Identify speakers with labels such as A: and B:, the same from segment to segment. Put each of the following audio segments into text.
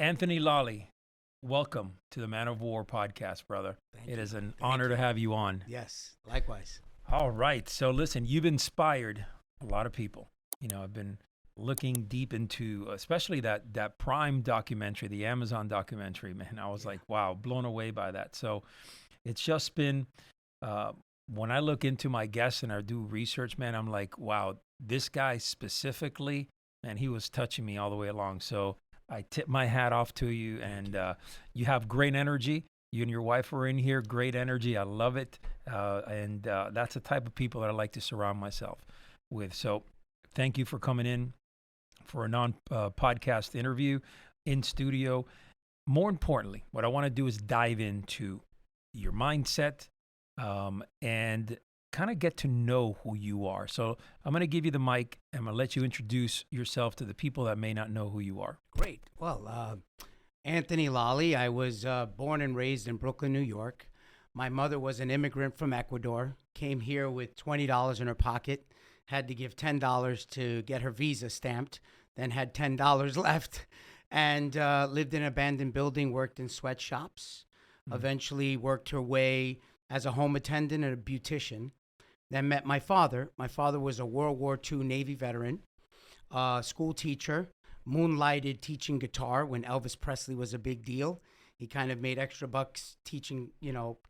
A: Anthony Lolli, welcome to the Man of War podcast, brother.
B: Thank
A: It
B: you.
A: is an
B: Thank
A: honor
B: you.
A: to have you on.
B: Yes, likewise.
A: All right. So listen, you've inspired a lot of people. I've been looking deep into, especially that Prime documentary, the Amazon documentary, man. I was like, wow, blown away by that. So it's just been, when I look into my guests and I do research, man, I'm like, wow, this guy specifically, man, he was touching me all the way along. So I tip my hat off to you, and you have great energy. You and your wife are in here, great energy. I love it, and that's the type of people that I like to surround myself with. So thank you for coming in for a non-podcast interview in studio. More importantly, what I want to do is dive into your mindset and kind of get to know who you are. So I'm going to give you the mic. I'm going to let you introduce yourself to the people that may not know who you are.
B: Great. Well, Anthony Lolli. I was born and raised in Brooklyn, New York. My mother was an immigrant from Ecuador, came here with $20 in her pocket, had to give $10 to get her visa stamped, then had $10 left, and lived in an abandoned building, worked in sweatshops, eventually worked her way as a home attendant and a beautician. Then met my father. My father was a World War II Navy veteran, school teacher, moonlighted teaching guitar when Elvis Presley was a big deal. He kind of made extra bucks teaching,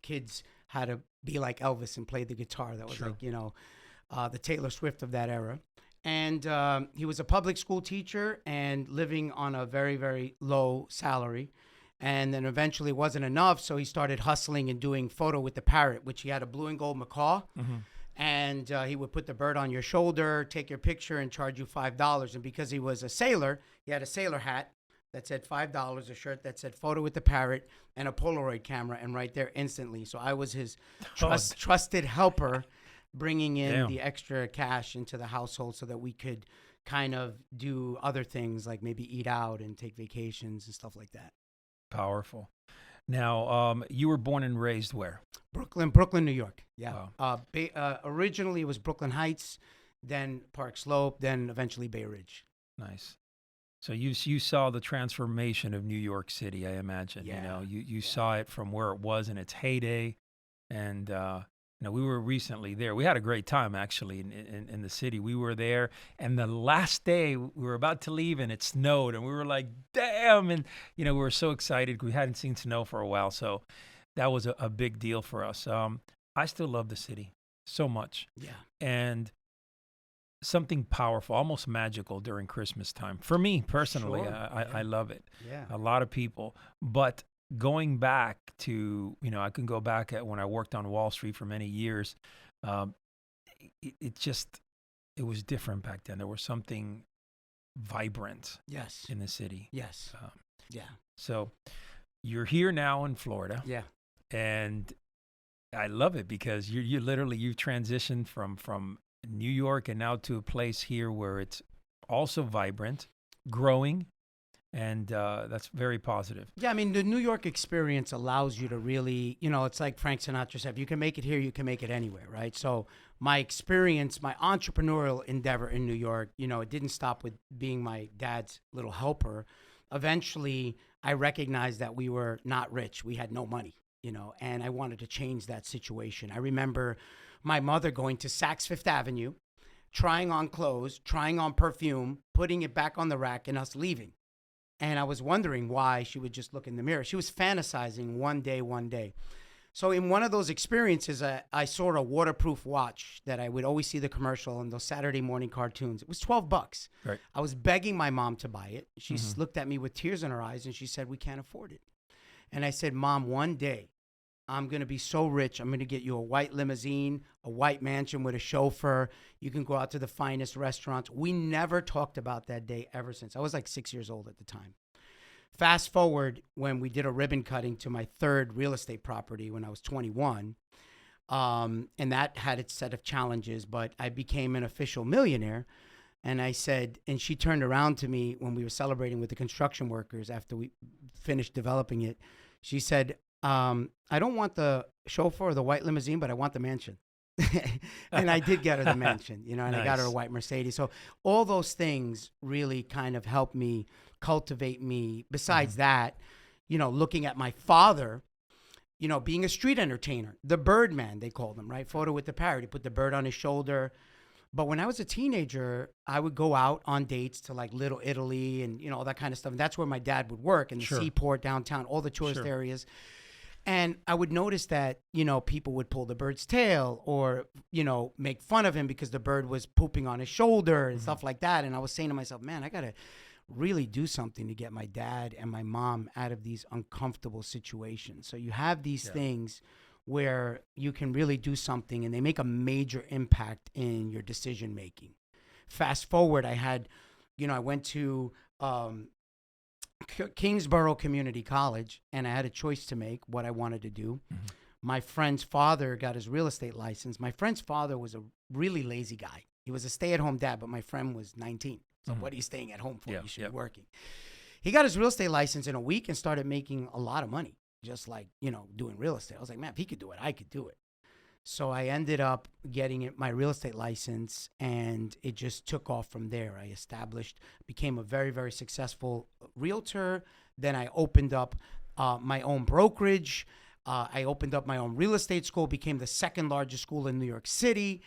B: kids how to be like Elvis and play the guitar. That was
A: Sure.
B: like, the Taylor Swift of that era. And he was a public school teacher and living on a very, very low salary. And then eventually it wasn't enough, so he started hustling and doing photo with the parrot, which he had a blue and gold macaw.
A: Mm-hmm.
B: And he would put the bird on your shoulder, take your picture, and charge you $5. And because he was a sailor, he had a sailor hat that said $5, a shirt that said photo with the parrot, and a Polaroid camera, and right there instantly. So I was his trusted helper, bringing in
A: Damn.
B: the extra cash into the household so that we could kind of do other things like maybe eat out and take vacations and stuff like that.
A: Powerful. Now, you were born and raised where?
B: Brooklyn, New York. Yeah.
A: Wow.
B: Originally, it was Brooklyn Heights, then Park Slope, then eventually Bay Ridge.
A: Nice. So you saw the transformation of New York City, I imagine.
B: Yeah.
A: You saw it from where it was in its heyday, and we were recently there. We had a great time actually in the city. We were there, and the last day we were about to leave, and it snowed, and we were like, "Damn!" And we were so excited. We hadn't seen snow for a while, so that was a big deal for us. I still love the city so much.
B: Yeah.
A: And something powerful, almost magical during Christmas time. For me personally,
B: Sure.
A: I love it.
B: Yeah.
A: A lot of people. But going back to, I can go back at when I worked on Wall Street for many years. It was different back then. There was something vibrant
B: Yes.
A: in the city.
B: Yes. Yeah.
A: So you're here now in Florida.
B: Yeah.
A: And I love it because you've transitioned from New York and now to a place here where it's also vibrant, growing, and that's very positive.
B: Yeah, I mean, the New York experience allows you to really, it's like Frank Sinatra said, if you can make it here, you can make it anywhere, right? So my experience, my entrepreneurial endeavor in New York, it didn't stop with being my dad's little helper. Eventually, I recognized that we were not rich. We had no money, and I wanted to change that situation. I remember my mother going to Saks Fifth Avenue, trying on clothes, trying on perfume, putting it back on the rack, and us leaving. And I was wondering why she would just look in the mirror. She was fantasizing one day. So in one of those experiences, I saw a waterproof watch that I would always see the commercial in those Saturday morning cartoons. It was $12.
A: Right.
B: I was begging my mom to buy it. She looked at me with tears in her eyes and she said, "We can't afford it." And I said, "Mom, one day I'm going to be so rich. I'm going to get you a white limousine, a white mansion with a chauffeur. You can go out to the finest restaurants." We never talked about that day ever since. I was like 6 years old at the time. Fast forward when we did a ribbon cutting to my third real estate property when I was 21. And that had its set of challenges, but I became an official millionaire. And I said, and she turned around to me when we were celebrating with the construction workers after we finished developing it. She said, "I don't want the chauffeur or the white limousine, but I want the mansion." And I did get her the mansion, and I got her a white Mercedes. So all those things really kind of helped me cultivate me. Besides that, looking at my father, being a street entertainer, the Birdman, they called him, right? Photo with the parrot. He put the bird on his shoulder. But when I was a teenager, I would go out on dates to like Little Italy and, all that kind of stuff. And that's where my dad would work, in the seaport, downtown, all the tourist areas. And I would notice that, people would pull the bird's tail or, make fun of him because the bird was pooping on his shoulder and stuff like that. And I was saying to myself, man, I got to really do something to get my dad and my mom out of these uncomfortable situations. So you have these things where you can really do something and they make a major impact in your decision making. Fast forward, I went to Kingsborough Community College, and I had a choice to make what I wanted to do. My friend's father got his real estate license. My friend's father was a really lazy guy. He was a stay-at-home dad, but my friend was 19. So what are you staying at home for? You should be working. He got his real estate license in a week and started making a lot of money, just like, doing real estate. I was like, man, if he could do it, I could do it. So I ended up getting my real estate license, and it just took off from there. I became a very, very successful realtor. Then I opened up my own brokerage. I opened up my own real estate school, became the second largest school in New York City.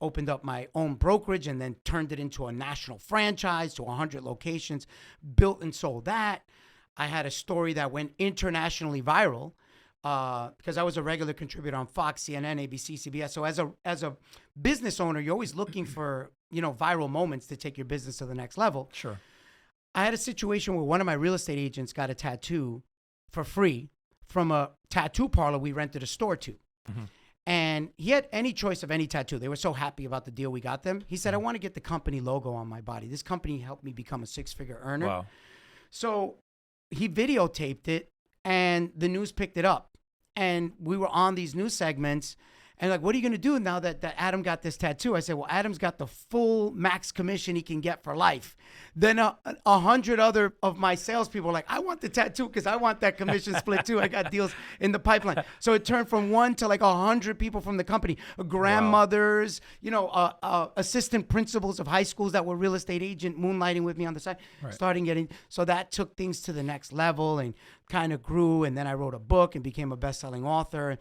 B: Opened up my own brokerage and then turned it into a national franchise to 100 locations, built and sold that. I had a story that went internationally viral. Because I was a regular contributor on Fox, CNN, ABC, CBS. So as a business owner, you're always looking for, viral moments to take your business to the next level.
A: Sure.
B: I had a situation where one of my real estate agents got a tattoo for free from a tattoo parlor we rented a store to. And he had any choice of any tattoo. They were so happy about the deal we got them. He said, I want to get the company logo on my body. This company helped me become a 6-figure earner.
A: Wow.
B: So he videotaped it, and the news picked it up. And we were on these news segments, and like, what are you going to do now that Adam got this tattoo? I said, well, Adam's got the full max commission he can get for life. Then 100 other of my salespeople were like, I want the tattoo because I want that commission split too. I got deals in the pipeline. So it turned from 1 to like 100 people from the company, grandmothers, assistant principals of high schools that were real estate agent moonlighting with me on the side, starting getting. So that took things to the next level and kind of grew. And then I wrote a book and became a best-selling author.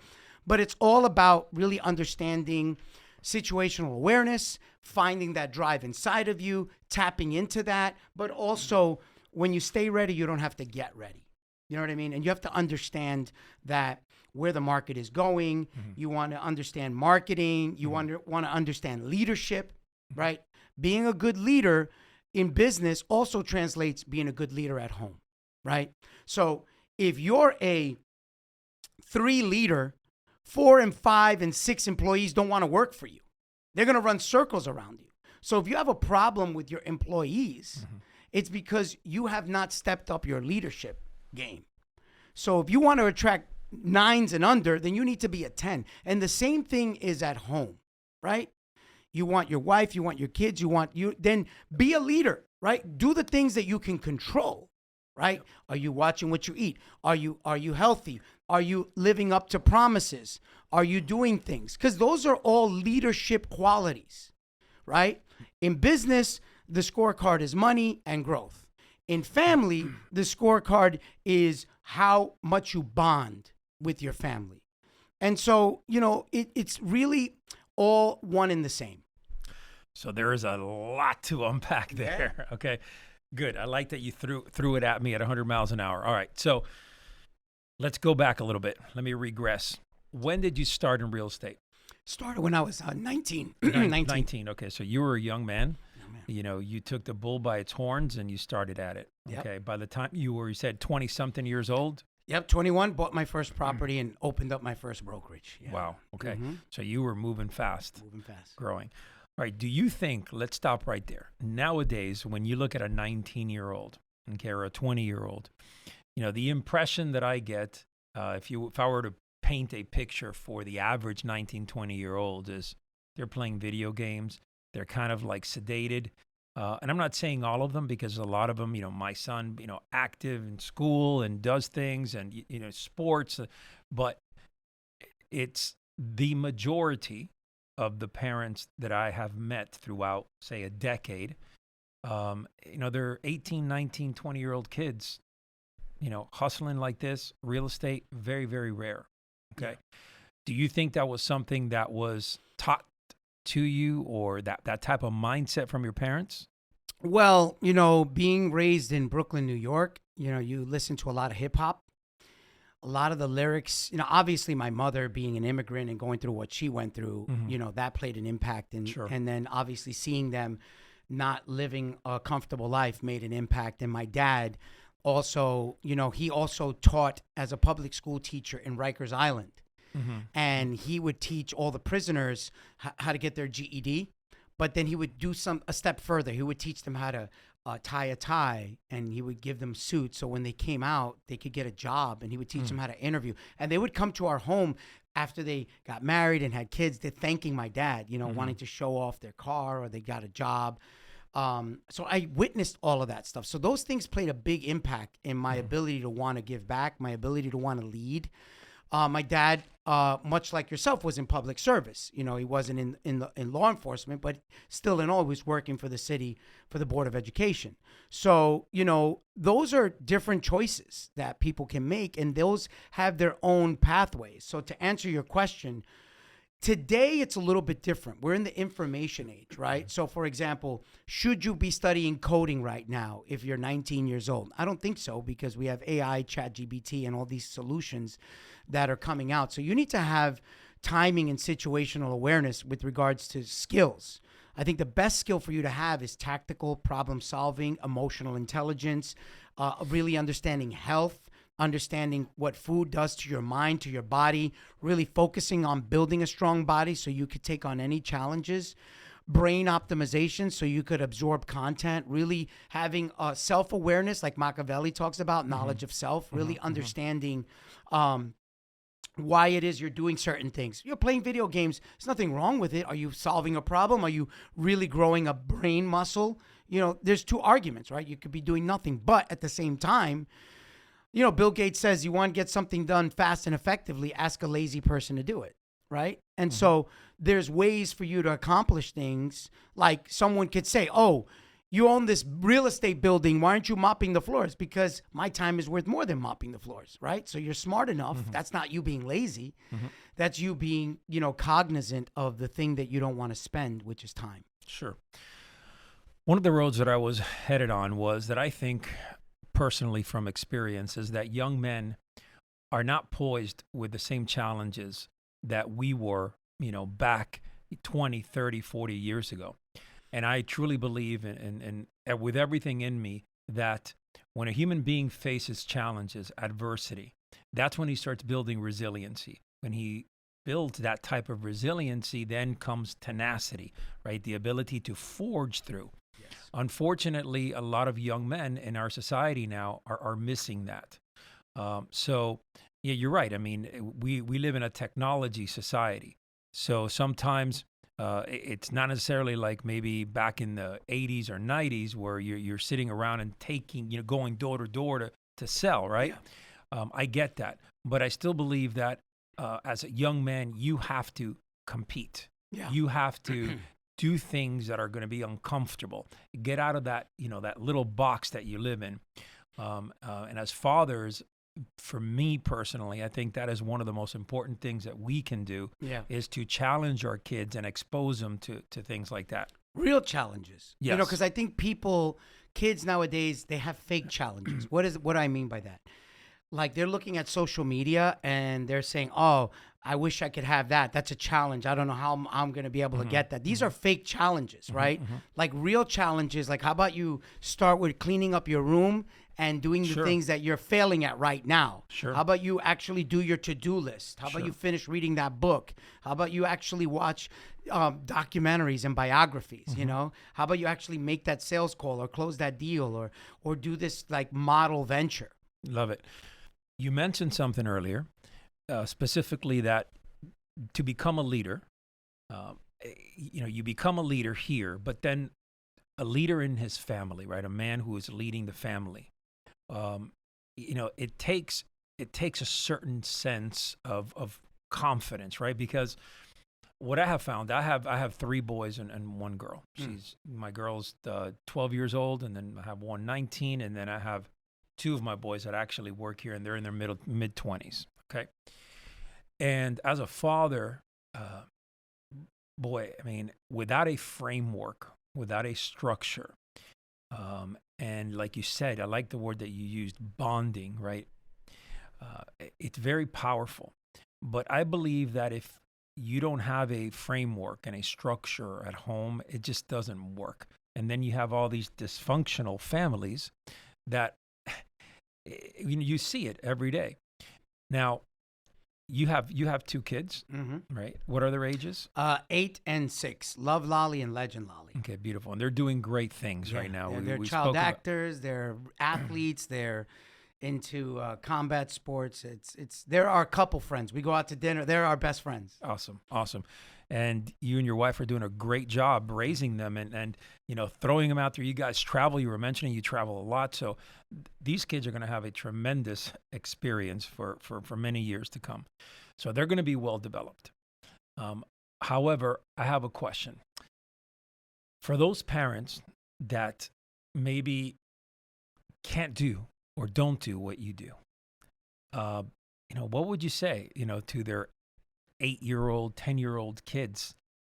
B: But it's all about really understanding situational awareness, finding that drive inside of you, tapping into that. But also, when you stay ready, you don't have to get ready. You know what I mean? And you have to understand that where the market is going. You want to understand marketing. You want to understand leadership, right? Being a good leader in business also translates being a good leader at home, right? So if you're a 3 leader, 4 and 5 and 6 employees don't want to work for you. They're going to run circles around you. So if you have a problem with your employees, it's because you have not stepped up your leadership game. So if you want to attract 9s and under, then you need to be a 10. And the same thing is at home, right? You want your wife, you want your kids, then be a leader, right? Do the things that you can control, right? Are you watching what you eat? Are you healthy? Are you living up to promises? Are you doing things? Because those are all leadership qualities, right? In business, the scorecard is money and growth. In family, the scorecard is how much you bond with your family. And so, it's really all one and the same.
A: So there is a lot to unpack there. Yeah. Okay, good. I like that you threw it at me at 100 miles an hour. All right, so let's go back a little bit. Let me regress. When did you start in real estate?
B: Started when I was 19.
A: 19. Okay, so you were a young man. You took the bull by its horns and you started at it. Okay, by the time you said 20-something years old?
B: Yep, 21, bought my first property and opened up my first brokerage. Yeah.
A: Wow, okay. So you were moving fast. Growing. All right, do you think, let's stop right there. Nowadays, when you look at a 19-year-old, okay, or a 20-year-old, the impression that I get, if I were to paint a picture for the average 19, 20-year-old is they're playing video games. They're kind of like sedated. And I'm not saying all of them because a lot of them, my son, active in school and does things and, sports. But it's the majority of the parents that I have met throughout, say, a decade They're 18, 19, 20-year-old kids, hustling like this. Real estate, very, very rare. Okay.
B: Yeah.
A: Do you think that was something that was taught to you, or that type of mindset from your parents?
B: Well, being raised in Brooklyn, New York, you listen to a lot of hip hop. A lot of the lyrics, obviously my mother being an immigrant and going through what she went through, that played an impact. And,
A: Sure.
B: and then obviously seeing them not living a comfortable life made an impact. And my dad also, he also taught as a public school teacher in Rikers Island. And he would teach all the prisoners how to get their GED. But then he would do a step further. He would teach them how to tie a tie, and he would give them suits. So when they came out, they could get a job, and he would teach them how to interview. And they would come to our home after they got married and had kids. They're thanking my dad, wanting to show off their car or they got a job. So I witnessed all of that stuff. So those things played a big impact in my ability to want to give back, my ability to want to lead. My dad, much like yourself, was in public service. He wasn't in law enforcement, but still in all, he was working for the city, for the Board of Education. So, those are different choices that people can make, and those have their own pathways. So to answer your question, today it's a little bit different. We're in the information age, right? So for example, should you be studying coding right now if you're 19 years old? I don't think so, because we have AI, ChatGPT, and all these solutions that are coming out. So you need to have timing and situational awareness with regards to skills. I think the best skill for you to have is tactical problem solving, emotional intelligence, really understanding health, understanding what food does to your mind, to your body, really focusing on building a strong body so you could take on any challenges, brain optimization so you could absorb content, really having self-awareness like Machiavelli talks about, knowledge of self, really understanding why it is you're doing certain things. You're playing video games. There's nothing wrong with it. Are you solving a problem? Are you really growing a brain muscle? There's two arguments, right? You could be doing nothing, but at the same time, Bill Gates says you want to get something done fast and effectively, ask a lazy person to do it, right? And so there's ways for you to accomplish things. Like someone could say, oh, you own this real estate building. Why aren't you mopping the floors? Because my time is worth more than mopping the floors, right? So you're smart enough. That's not you being lazy. That's you being, cognizant of the thing that you don't want to spend, which is time.
A: Sure. One of the roads that I was headed on was that I think personally from experience is that young men are not poised with the same challenges that we were, back 20, 30, 40 years ago. And I truly believe in with everything in me that when a human being faces challenges, adversity, that's when he starts building resiliency. When he builds that type of resiliency, then comes tenacity, right? The ability to forge through. Yes. Unfortunately, a lot of young men in our society now are missing that. So, yeah, you're right. I mean, we live in a technology society. So sometimes it's not necessarily like maybe back in the 80s or 90s where you're sitting around and going door to door to sell, right? Yeah. I get that. But I still believe that as a young man, you have to compete. Yeah. You have to do things that are going to be uncomfortable. Get out of that, that little box that you live in. And as fathers, for me personally, I think that is one of the most important things that we can do is to challenge our kids and expose them to things like that.
B: Real challenges.
A: Yes.
B: Because I think kids nowadays, they have fake challenges. What do I mean by that? Like they're looking at social media and they're saying, oh, I wish I could have that. That's a challenge. I don't know how I'm going to be able to get that. These are fake challenges, right? Like real challenges. Like how about you start with cleaning up your room and doing the things that you're failing at right now? Sure. How about you actually do your to-do list? How about you finish reading that book? How about you actually watch documentaries and biographies, How about you actually make that sales call or close that deal or do this like model venture?
A: Love it. You mentioned something earlier, specifically that to become a leader, you become a leader here, but then a leader in his family, right? A man who is leading the family. It takes a certain sense of confidence, right? Because what I have found, I have three boys and one girl. My girl's 12 years old, and then I have one 19, and then I have two of my boys that actually work here, and they're in their mid 20s. Okay, and as a father, boy, I mean, without a framework, without a structure, and like you said, I like the word that you used, bonding, right? It's very powerful. But I believe that if you don't have a framework and a structure at home, it just doesn't work. And then you have all these dysfunctional families that you see it every day. Now, you have two kids, right? What are their ages?
B: 8 and 6. Love Lolli and Legend Lolli.
A: Okay, beautiful. And they're doing great things right now.
B: They're child actors. They're athletes. They're into combat sports. They're our couple friends. We go out to dinner. They're our best friends.
A: Awesome. And you and your wife are doing a great job raising them and throwing them out there. You guys travel. You were mentioning you travel a lot. So these kids are going to have a tremendous experience for many years to come. So they're going to be well developed. However, I have a question. For those parents that maybe can't do or don't do what you do, what would you say, to their 8-year-old, 10-year-old kids?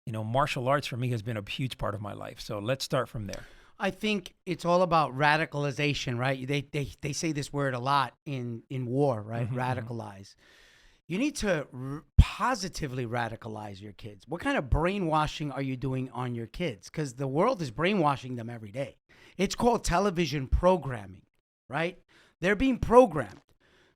A: Martial arts for me has been a huge part of my life. So let's start from there.
B: I think it's all about radicalization, right? They say this word a lot in war, right? Radicalize. You need to positively radicalize your kids. What kind of brainwashing are you doing on your kids? Because the world is brainwashing them every day. It's called television programming, right? They're being programmed.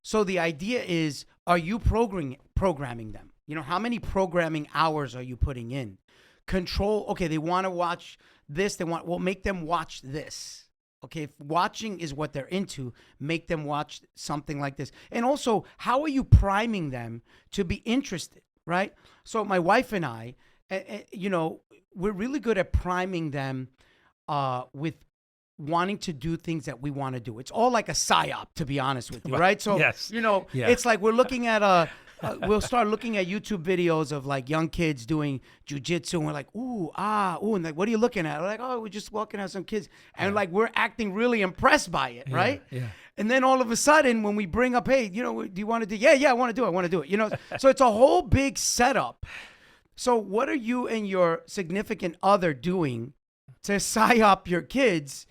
B: So the idea is, are you programming them? How many programming hours are you putting in? Control. Okay, they want to watch this. We'll make them watch this. Okay, if watching is what they're into, make them watch something like this. And also, how are you priming them to be interested, right? So my wife and I, we're really good at priming them with wanting to do things that we want to do. It's all like a psyop, to be honest with you, right? So,
A: yes.
B: It's like we're looking at we'll start looking at YouTube videos of like young kids doing jujitsu, and we're like, ooh, and like, what are you looking at? We're like, oh, we're just looking at some kids, and like we're acting really impressed by it, right?
A: Yeah.
B: And then all of a sudden, when we bring up, hey, do you want to do? Yeah, I want to do it. So it's a whole big setup. So what are you and your significant other doing to psyop your kids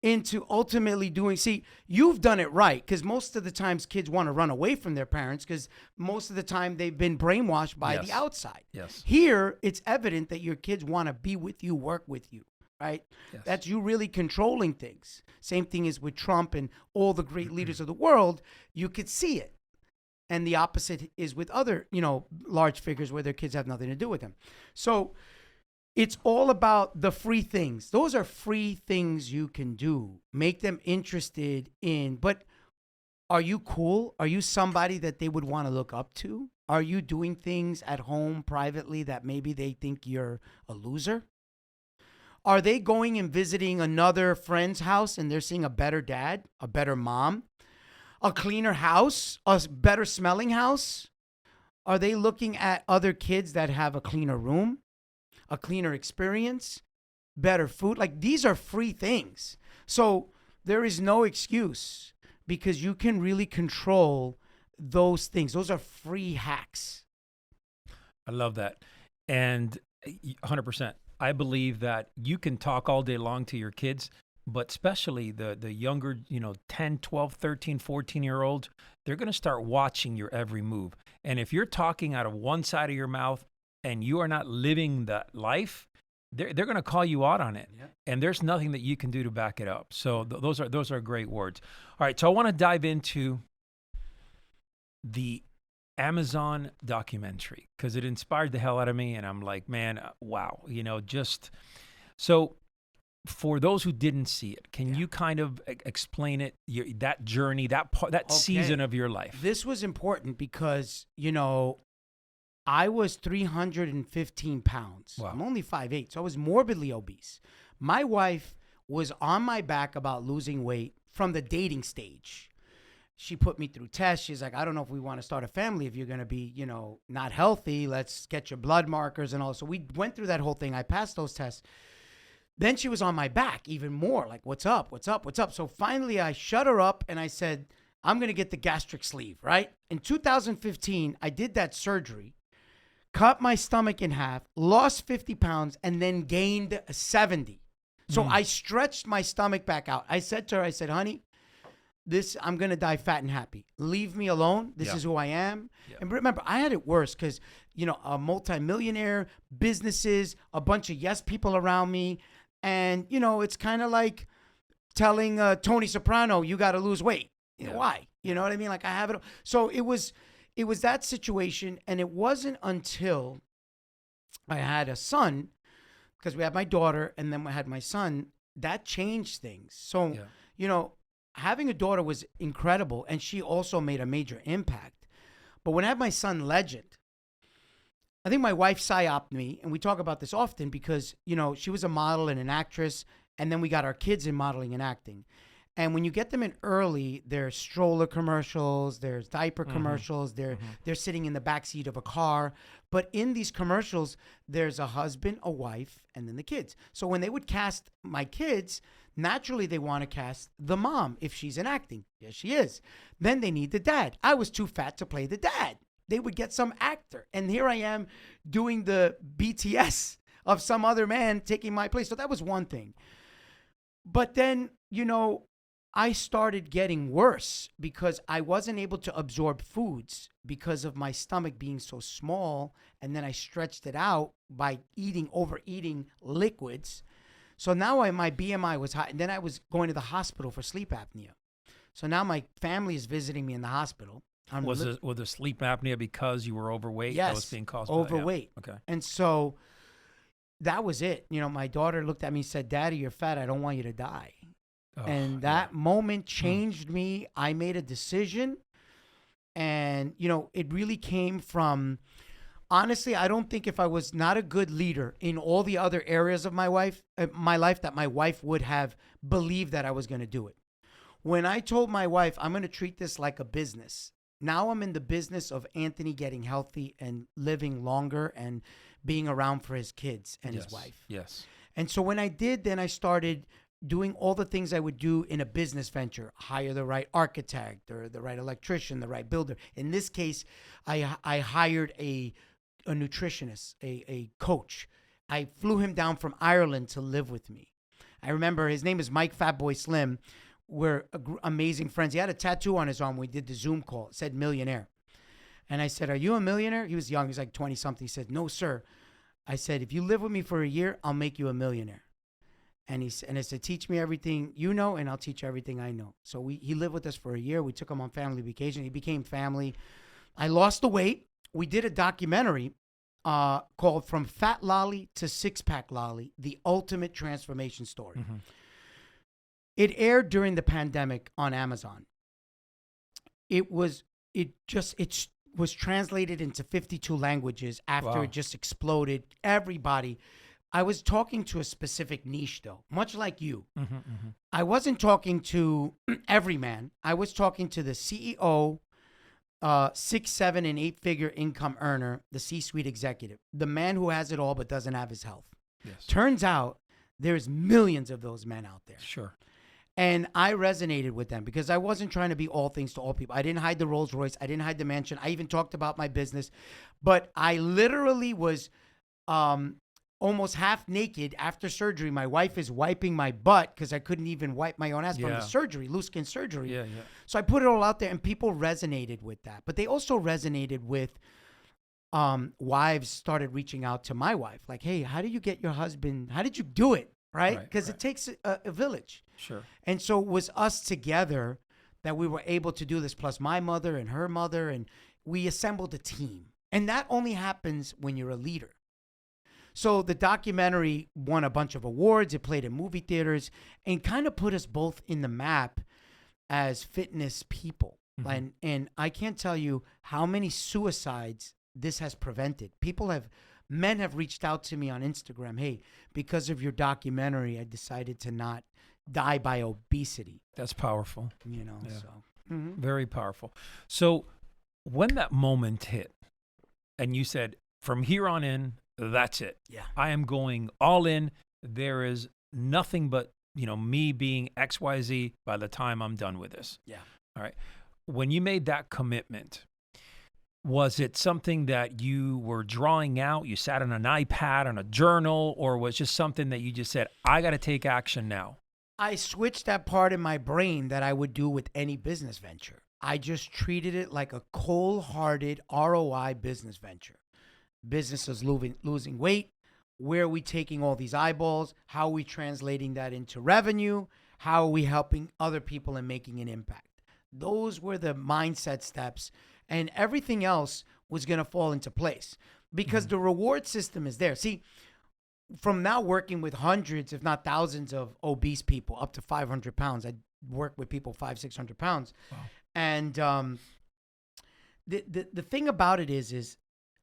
B: into ultimately doing? See, you've done it right, because most of the times kids want to run away from their parents because most of the time they've been brainwashed by the outside.
A: Yes.
B: Here, it's evident that your kids want to be with you, work with you, right?
A: Yes.
B: That's you really controlling things. Same thing is with Trump and all the great leaders of the world. You could see it. And the opposite is with other, large figures where their kids have nothing to do with them. So it's all about the free things. Those are free things you can do. Make them interested in, but are you cool? Are you somebody that they would want to look up to? Are you doing things at home privately that maybe they think you're a loser? Are they going and visiting another friend's house and they're seeing a better dad, a better mom, a cleaner house, a better smelling house? Are they looking at other kids that have a cleaner room, a cleaner experience, better food? Like, these are free things. So there is no excuse, because you can really control those things. Those are free hacks.
A: I love that. And 100%. I believe that you can talk all day long to your kids, but especially the younger, 10, 12, 13, 14-year-olds, they're going to start watching your every move. And if you're talking out of one side of your mouth and you are not living that life, they're going to call you out on it. Yeah. And there's nothing that you can do to back it up. So those are great words. All right, so I want to dive into the Amazon documentary, because it inspired the hell out of me, and I'm like, man, wow, so for those who didn't see it, can you kind of explain it, that journey, that season of your life?
B: This was important because, I was 315 pounds.
A: Wow.
B: I'm only 5'8", so I was morbidly obese. My wife was on my back about losing weight from the dating stage. she put me through tests. She's like, I don't know if we want to start a family if you're going to be, not healthy. Let's get your blood markers and all. So we went through that whole thing. I passed those tests. Then she was on my back even more, like, what's up, what's up, what's up? So finally I shut her up and I said, I'm going to get the gastric sleeve, right? In 2015, I did that surgery, cut my stomach in half, lost 50 pounds, and then gained 70. So I stretched my stomach back out. I said to her, honey, I'm going to die fat and happy. Leave me alone. This is who I am. Yeah. And remember, I had it worse because, a multimillionaire, businesses, a bunch of yes people around me. And, it's kind of like telling Tony Soprano, you got to lose weight. Why? You know what I mean? Like I have it. So it was that situation. And it wasn't until I had a son, because we had my daughter and then we had my son, that changed things. So, having a daughter was incredible. And she also made a major impact. But when I had my son, Legend, I think my wife psyoped me, and we talk about this often because, she was a model and an actress, and then we got our kids in modeling and acting. And when you get them in early, there's stroller commercials, there's diaper commercials, they're sitting in the backseat of a car. But in these commercials, there's a husband, a wife, and then the kids. So when they would cast my kids, naturally they want to cast the mom if she's in acting. Yes, she is. Then they need the dad. I was too fat to play the dad. They would get some actor. And here I am doing the BTS of some other man taking my place. So that was one thing. But then, I started getting worse because I wasn't able to absorb foods because of my stomach being so small. And then I stretched it out by overeating liquids. So now my BMI was high. And then I was going to the hospital for sleep apnea. So now my family is visiting me in the hospital.
A: Was the sleep apnea because you were overweight?
B: Yes,
A: that was being caused
B: overweight.
A: By, Okay.
B: And so that was it. My daughter looked at me and said, Daddy, you're fat. I don't want you to die. Oh, and that moment changed me. I made a decision. And, it really came from, honestly, I don't think if I was not a good leader in all the other areas of my life, that my wife would have believed that I was going to do it. When I told my wife, I'm going to treat this like a business. Now I'm in the business of Anthony getting healthy and living longer and being around for his kids and his wife.
A: Yes.
B: And so when I did, then I started doing all the things I would do in a business venture, hire the right architect or the right electrician, the right builder. In this case, I hired a nutritionist, a coach. I flew him down from Ireland to live with me. I remember his name is Mike Fatboy Slim. We're amazing friends. He had a tattoo on his arm when we did the Zoom call. It said millionaire. And I said, are you a millionaire? He was young. He was like 20 something. He said, no, sir. I said, if you live with me for a year, I'll make you a millionaire. And I said, teach me everything you know, and I'll teach you everything I know. So he lived with us for a year. We took him on family vacation. He became family. I lost the weight. We did a documentary called From Fat Lolli to Six Pack Lolli, The Ultimate Transformation Story. It aired during the pandemic on Amazon. It was translated into 52 languages after it just exploded. Everybody. I was talking to a specific niche, though, much like you. I wasn't talking to every man. I was talking to the CEO, 6, 7, and 8-figure income earner, the C-suite executive, the man who has it all but doesn't have his health. Yes. Turns out there's millions of those men out there.
A: Sure.
B: And I resonated with them because I wasn't trying to be all things to all people. I didn't hide the Rolls Royce. I didn't hide the mansion. I even talked about my business. But I literally was almost half naked after surgery. My wife is wiping my butt because I couldn't even wipe my own ass from the surgery, loose skin surgery.
A: Yeah.
B: So I put it all out there and people resonated with that. But they also resonated with wives started reaching out to my wife. Like, hey, how did you get your husband? How did you do it? Right? Because it takes a village.
A: Sure.
B: And so it was us together that we were able to do this, plus my mother and her mother, and we assembled a team. And that only happens when you're a leader. So the documentary won a bunch of awards. It played in movie theaters and kind of put us both in the map as fitness people. And I can't tell you how many suicides this has prevented. Men have reached out to me on Instagram. Hey, because of your documentary, I decided to not die by obesity.
A: That's powerful.
B: So
A: Very powerful. So when that moment hit and you said, from here on in, that's it.
B: Yeah.
A: I am going all in. There is nothing but, me being XYZ by the time I'm done with this.
B: Yeah.
A: All right. When you made that commitment, was it something that you were drawing out? You sat on an iPad, on a journal, or was just something that you just said, I got to take action now?
B: I switched that part in my brain that I would do with any business venture. I just treated it like a cold-hearted ROI business venture. Businesses losing weight. Where are we taking all these eyeballs? How are we translating that into revenue? How are we helping other people and making an impact? Those were the mindset steps, and everything else was going to fall into place because the reward system is there. See, from now working with hundreds, if not thousands of obese people up to 500 pounds, I work with people 500-600 pounds.
A: Wow.
B: And the thing about it is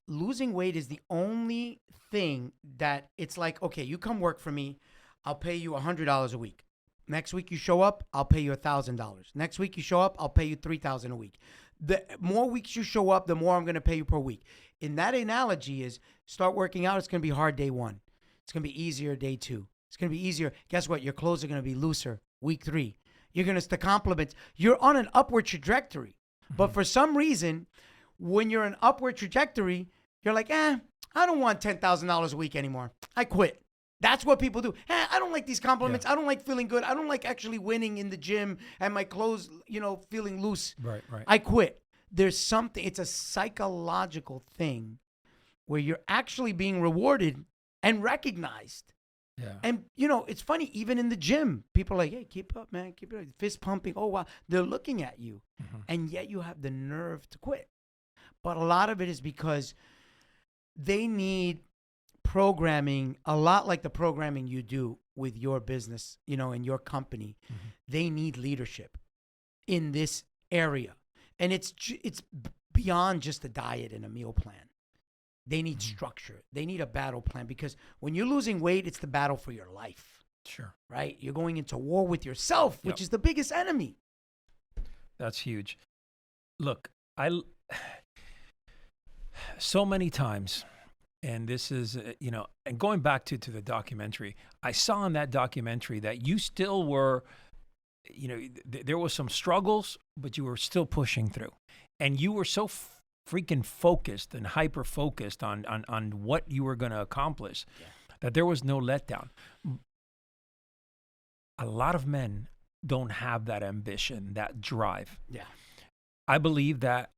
B: losing weight is the only thing that it's like, okay, you come work for me, I'll pay you $100 a week. Next week you show up, I'll pay you $1,000. Next week you show up, I'll pay you $3,000 a week. The more weeks you show up, the more I'm going to pay you per week. In that analogy is start working out, it's going to be hard day 1. It's going to be easier day 2. It's going to be easier. Guess what? Your clothes are going to be looser week 3. You're going to compliments. You're on an upward trajectory. But for some reason, when you're an upward trajectory, you're like, I don't want $10,000 a week anymore. I quit. That's what people do. I don't like these compliments.
A: Yeah.
B: I don't like feeling good. I don't like actually winning in the gym and my clothes, feeling loose.
A: Right.
B: I quit. There's something, it's a psychological thing where you're actually being rewarded and recognized.
A: Yeah.
B: And, it's funny, even in the gym, people are like, hey, keep up, man. Keep it up. Fist pumping. Oh, wow. They're looking at you. And yet you have the nerve to quit. But a lot of it is because they need programming, a lot like the programming you do with your business, in your company. They need leadership in this area. And it's beyond just a diet and a meal plan. They need structure. They need a battle plan because when you're losing weight, it's the battle for your life.
A: Sure.
B: Right? You're going into war with yourself, which is the biggest enemy.
A: That's huge. Look, so many times, and this is, and going back to the documentary, I saw in that documentary that you still were, there was some struggles, but you were still pushing through. And you were so freaking focused and hyper-focused on what you were going to accomplish that there was no letdown. A lot of men don't have that ambition, that drive.
B: Yeah.
A: I believe that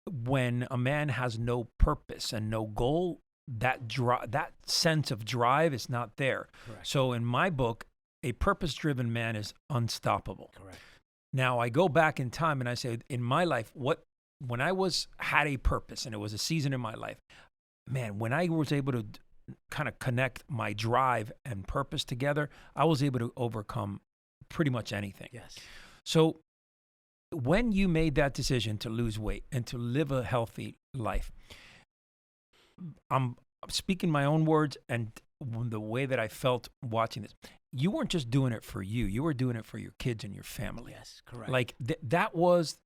A: when a man has no purpose and no goal, that sense of drive is not there.
B: Correct.
A: So in my book, a purpose-driven man is unstoppable.
B: Correct.
A: Now I go back in time and I say, in my life, when I had a purpose and it was a season in my life, man, when I was able to kind of connect my drive and purpose together, I was able to overcome pretty much anything.
B: Yes.
A: So when you made that decision to lose weight and to live a healthy life, I'm speaking my own words and the way that I felt watching this. You weren't just doing it for you. You were doing it for your kids and your family.
B: Yes, correct.
A: Like that was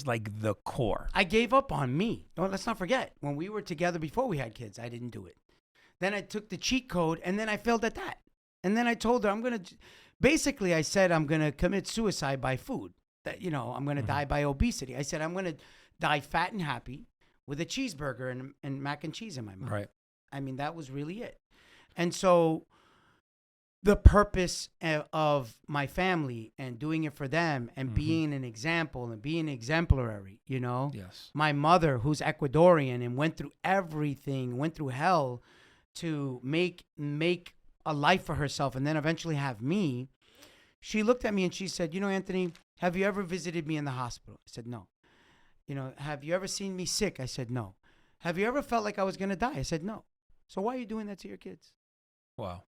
A: like the core.
B: I gave up on me. No, let's not forget, when we were together before we had kids, I didn't do it. Then I took the cheat code, and then I failed at that. And then I told her I said I'm going to commit suicide by food. That, I'm going to die by obesity. I said I'm going to die fat and happy with a cheeseburger and mac and cheese in my mouth.
A: Right.
B: I mean, that was really it. And so the purpose of my family and doing it for them and being an example and being exemplary,
A: Yes.
B: My mother, who's Ecuadorian and went through everything, went through hell to make a life for herself and then eventually have me. She looked at me and she said, Anthony, have you ever visited me in the hospital? I said, no. Have you ever seen me sick? I said, no. Have you ever felt like I was going to die? I said, no. So why are you doing that to your kids?
A: Wow.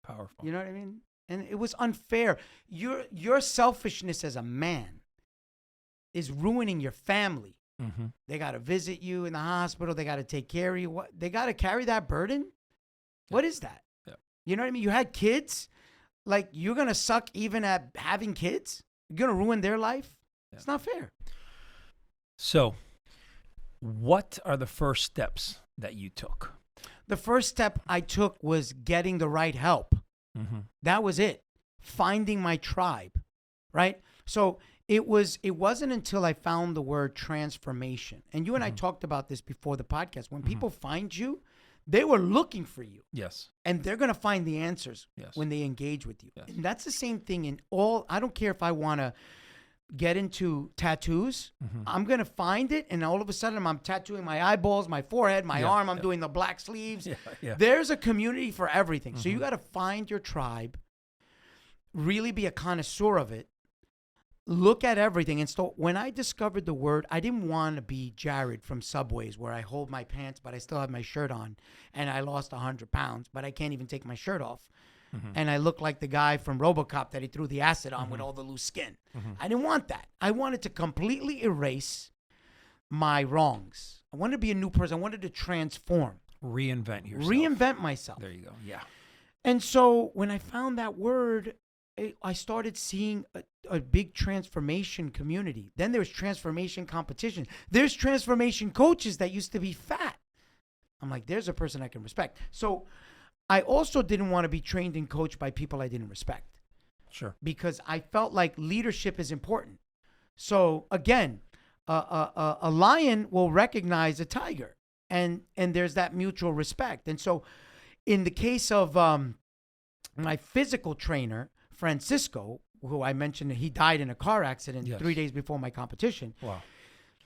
A: Powerful.
B: You know what I mean? And it was unfair. Your selfishness as a man is ruining your family.
A: Mm-hmm.
B: They got to visit you in the hospital. They got to take care of you. What? They got to carry that burden? Yeah. What is that?
A: Yeah.
B: You know what I mean? You had kids? Like, you're going to suck even at having kids? You're going to ruin their life?
A: Yeah.
B: It's not fair.
A: So, what are the first steps that you took?
B: The first step I took was getting the right help. That was it. Finding my tribe, right? So it wasn't until I found the word transformation. And you and I talked about this before the podcast. When people find you, they were looking for you.
A: Yes.
B: And they're going to find the answers when they engage with you.
A: Yes.
B: And that's the same thing in all. I don't care if I want to get into tattoos. I'm going to find it. And all of a sudden I'm tattooing my eyeballs, my forehead, my arm. I'm doing the black sleeves. There's a community for everything. So you got to find your tribe, really be a connoisseur of it, look at everything. And so when I discovered the word, I didn't want to be Jared from Subways where I hold my pants, but I still have my shirt on and I lost 100 pounds, but I can't even take my shirt off. And I look like the guy from RoboCop that he threw the acid on with all the loose skin. I didn't want that. I wanted to completely erase my wrongs. I wanted to be a new person. I wanted to transform.
A: Reinvent yourself.
B: Reinvent myself.
A: There you go. Yeah.
B: And so when I found that word, I started seeing a big transformation community. Then there's transformation competition. There's transformation coaches that used to be fat. I'm like, there's a person I can respect. So I also didn't want to be trained and coached by people I didn't respect.
A: Sure.
B: Because I felt like leadership is important. So again, a lion will recognize a tiger, and there's that mutual respect. And so in the case of my physical trainer, Francisco, who I mentioned, he died in a car accident 3 days before my competition.
A: Wow.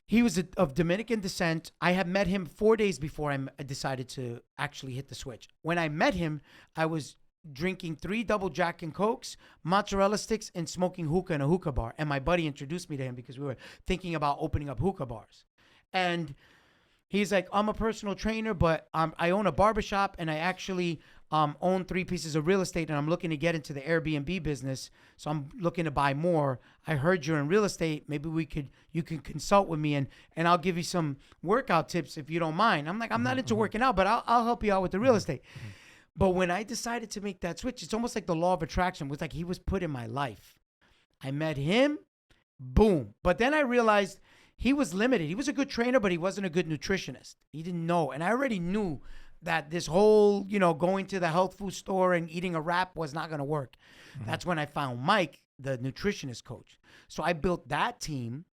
B: He was of Dominican descent. I had met him 4 days before I decided to actually hit the switch. When I met him, I was drinking 3 double Jack and Cokes, mozzarella sticks, and smoking hookah in a hookah bar. And my buddy introduced me to him because we were thinking about opening up hookah bars. And he's like, I'm a personal trainer, but I own a barbershop, and I actually own 3 pieces of real estate, and I'm looking to get into the Airbnb business. So I'm looking to buy more. I heard you're in real estate. Maybe you can consult with me, and I'll give you some workout tips if you don't mind. I'm like, I'm not into working out, but I'll help you out with the real estate. But when I decided to make that switch, it's almost like the law of attraction. It was like he was put in my life. I met him, boom. But then I realized he was limited. He was a good trainer, but he wasn't a good nutritionist. He didn't know. And I already knew that this whole, going to the health food store and eating a wrap was not going to work. That's when I found Mike, the nutritionist coach. So I built that team,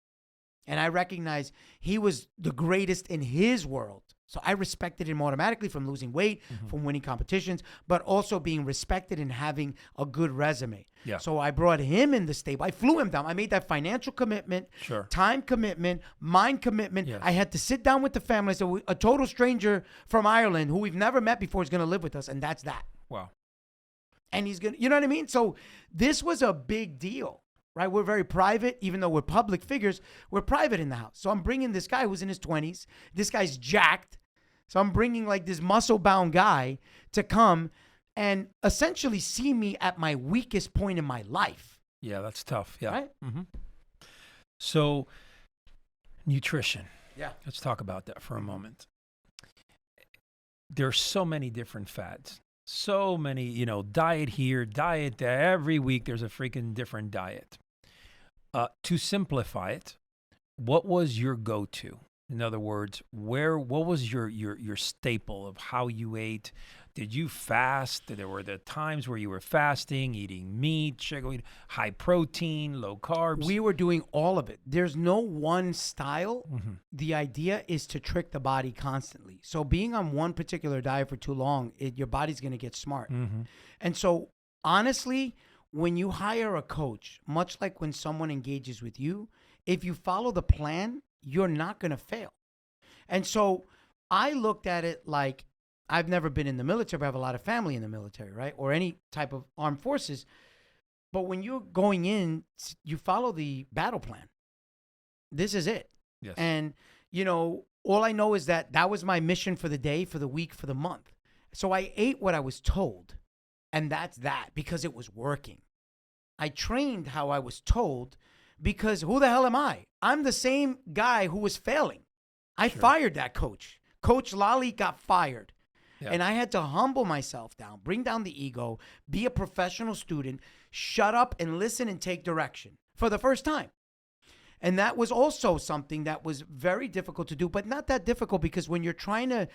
B: and I recognized he was the greatest in his world. So I respected him automatically from losing weight, from winning competitions, but also being respected and having a good resume.
A: Yeah.
B: So I brought him in the stable. I flew him down. I made that financial commitment, time commitment, mind commitment.
A: Yes.
B: I had to sit down with the family. So a total stranger from Ireland who we've never met before is going to live with us, and that's that.
A: Wow.
B: And he's going to, you know what I mean? So this was a big deal, right? We're very private, even though we're public figures, we're private in the house. So I'm bringing this guy who's in his 20s. This guy's jacked. So I'm bringing like this muscle-bound guy to come and essentially see me at my weakest point in my life.
A: Yeah, that's tough. Yeah.
B: Right?
A: So, nutrition.
B: Yeah.
A: Let's talk about that for a moment. There's so many different fads. So many, diet here, diet there. Every week there's a freaking different diet. To simplify it, what was your go-to? In other words, what was your staple of how you ate? Did you fast? There were the times where you were fasting, eating meat, sugar, high protein, low carbs.
B: We were doing all of it. There's no one style. The idea is to trick the body constantly. So being on one particular diet for too long, your body's going to get smart. And so honestly, when you hire a coach, much like when someone engages with you, if you follow the plan, you're not going to fail. And so I looked at it like, I've never been in the military, but I have a lot of family in the military, right? Or any type of armed forces. But when you're going in, you follow the battle plan. This is it.
A: Yes.
B: And, all I know is that was my mission for the day, for the week, for the month. So I ate what I was told. And that's that, because it was working. I trained how I was told, because who the hell am I? I'm the same guy who was failing. I fired that coach. Coach Lolli got fired. Yeah. And I had to humble myself down, bring down the ego, be a professional student, shut up and listen and take direction. for the first time. And that was also something that was very difficult to do, but not that difficult, because when you're trying to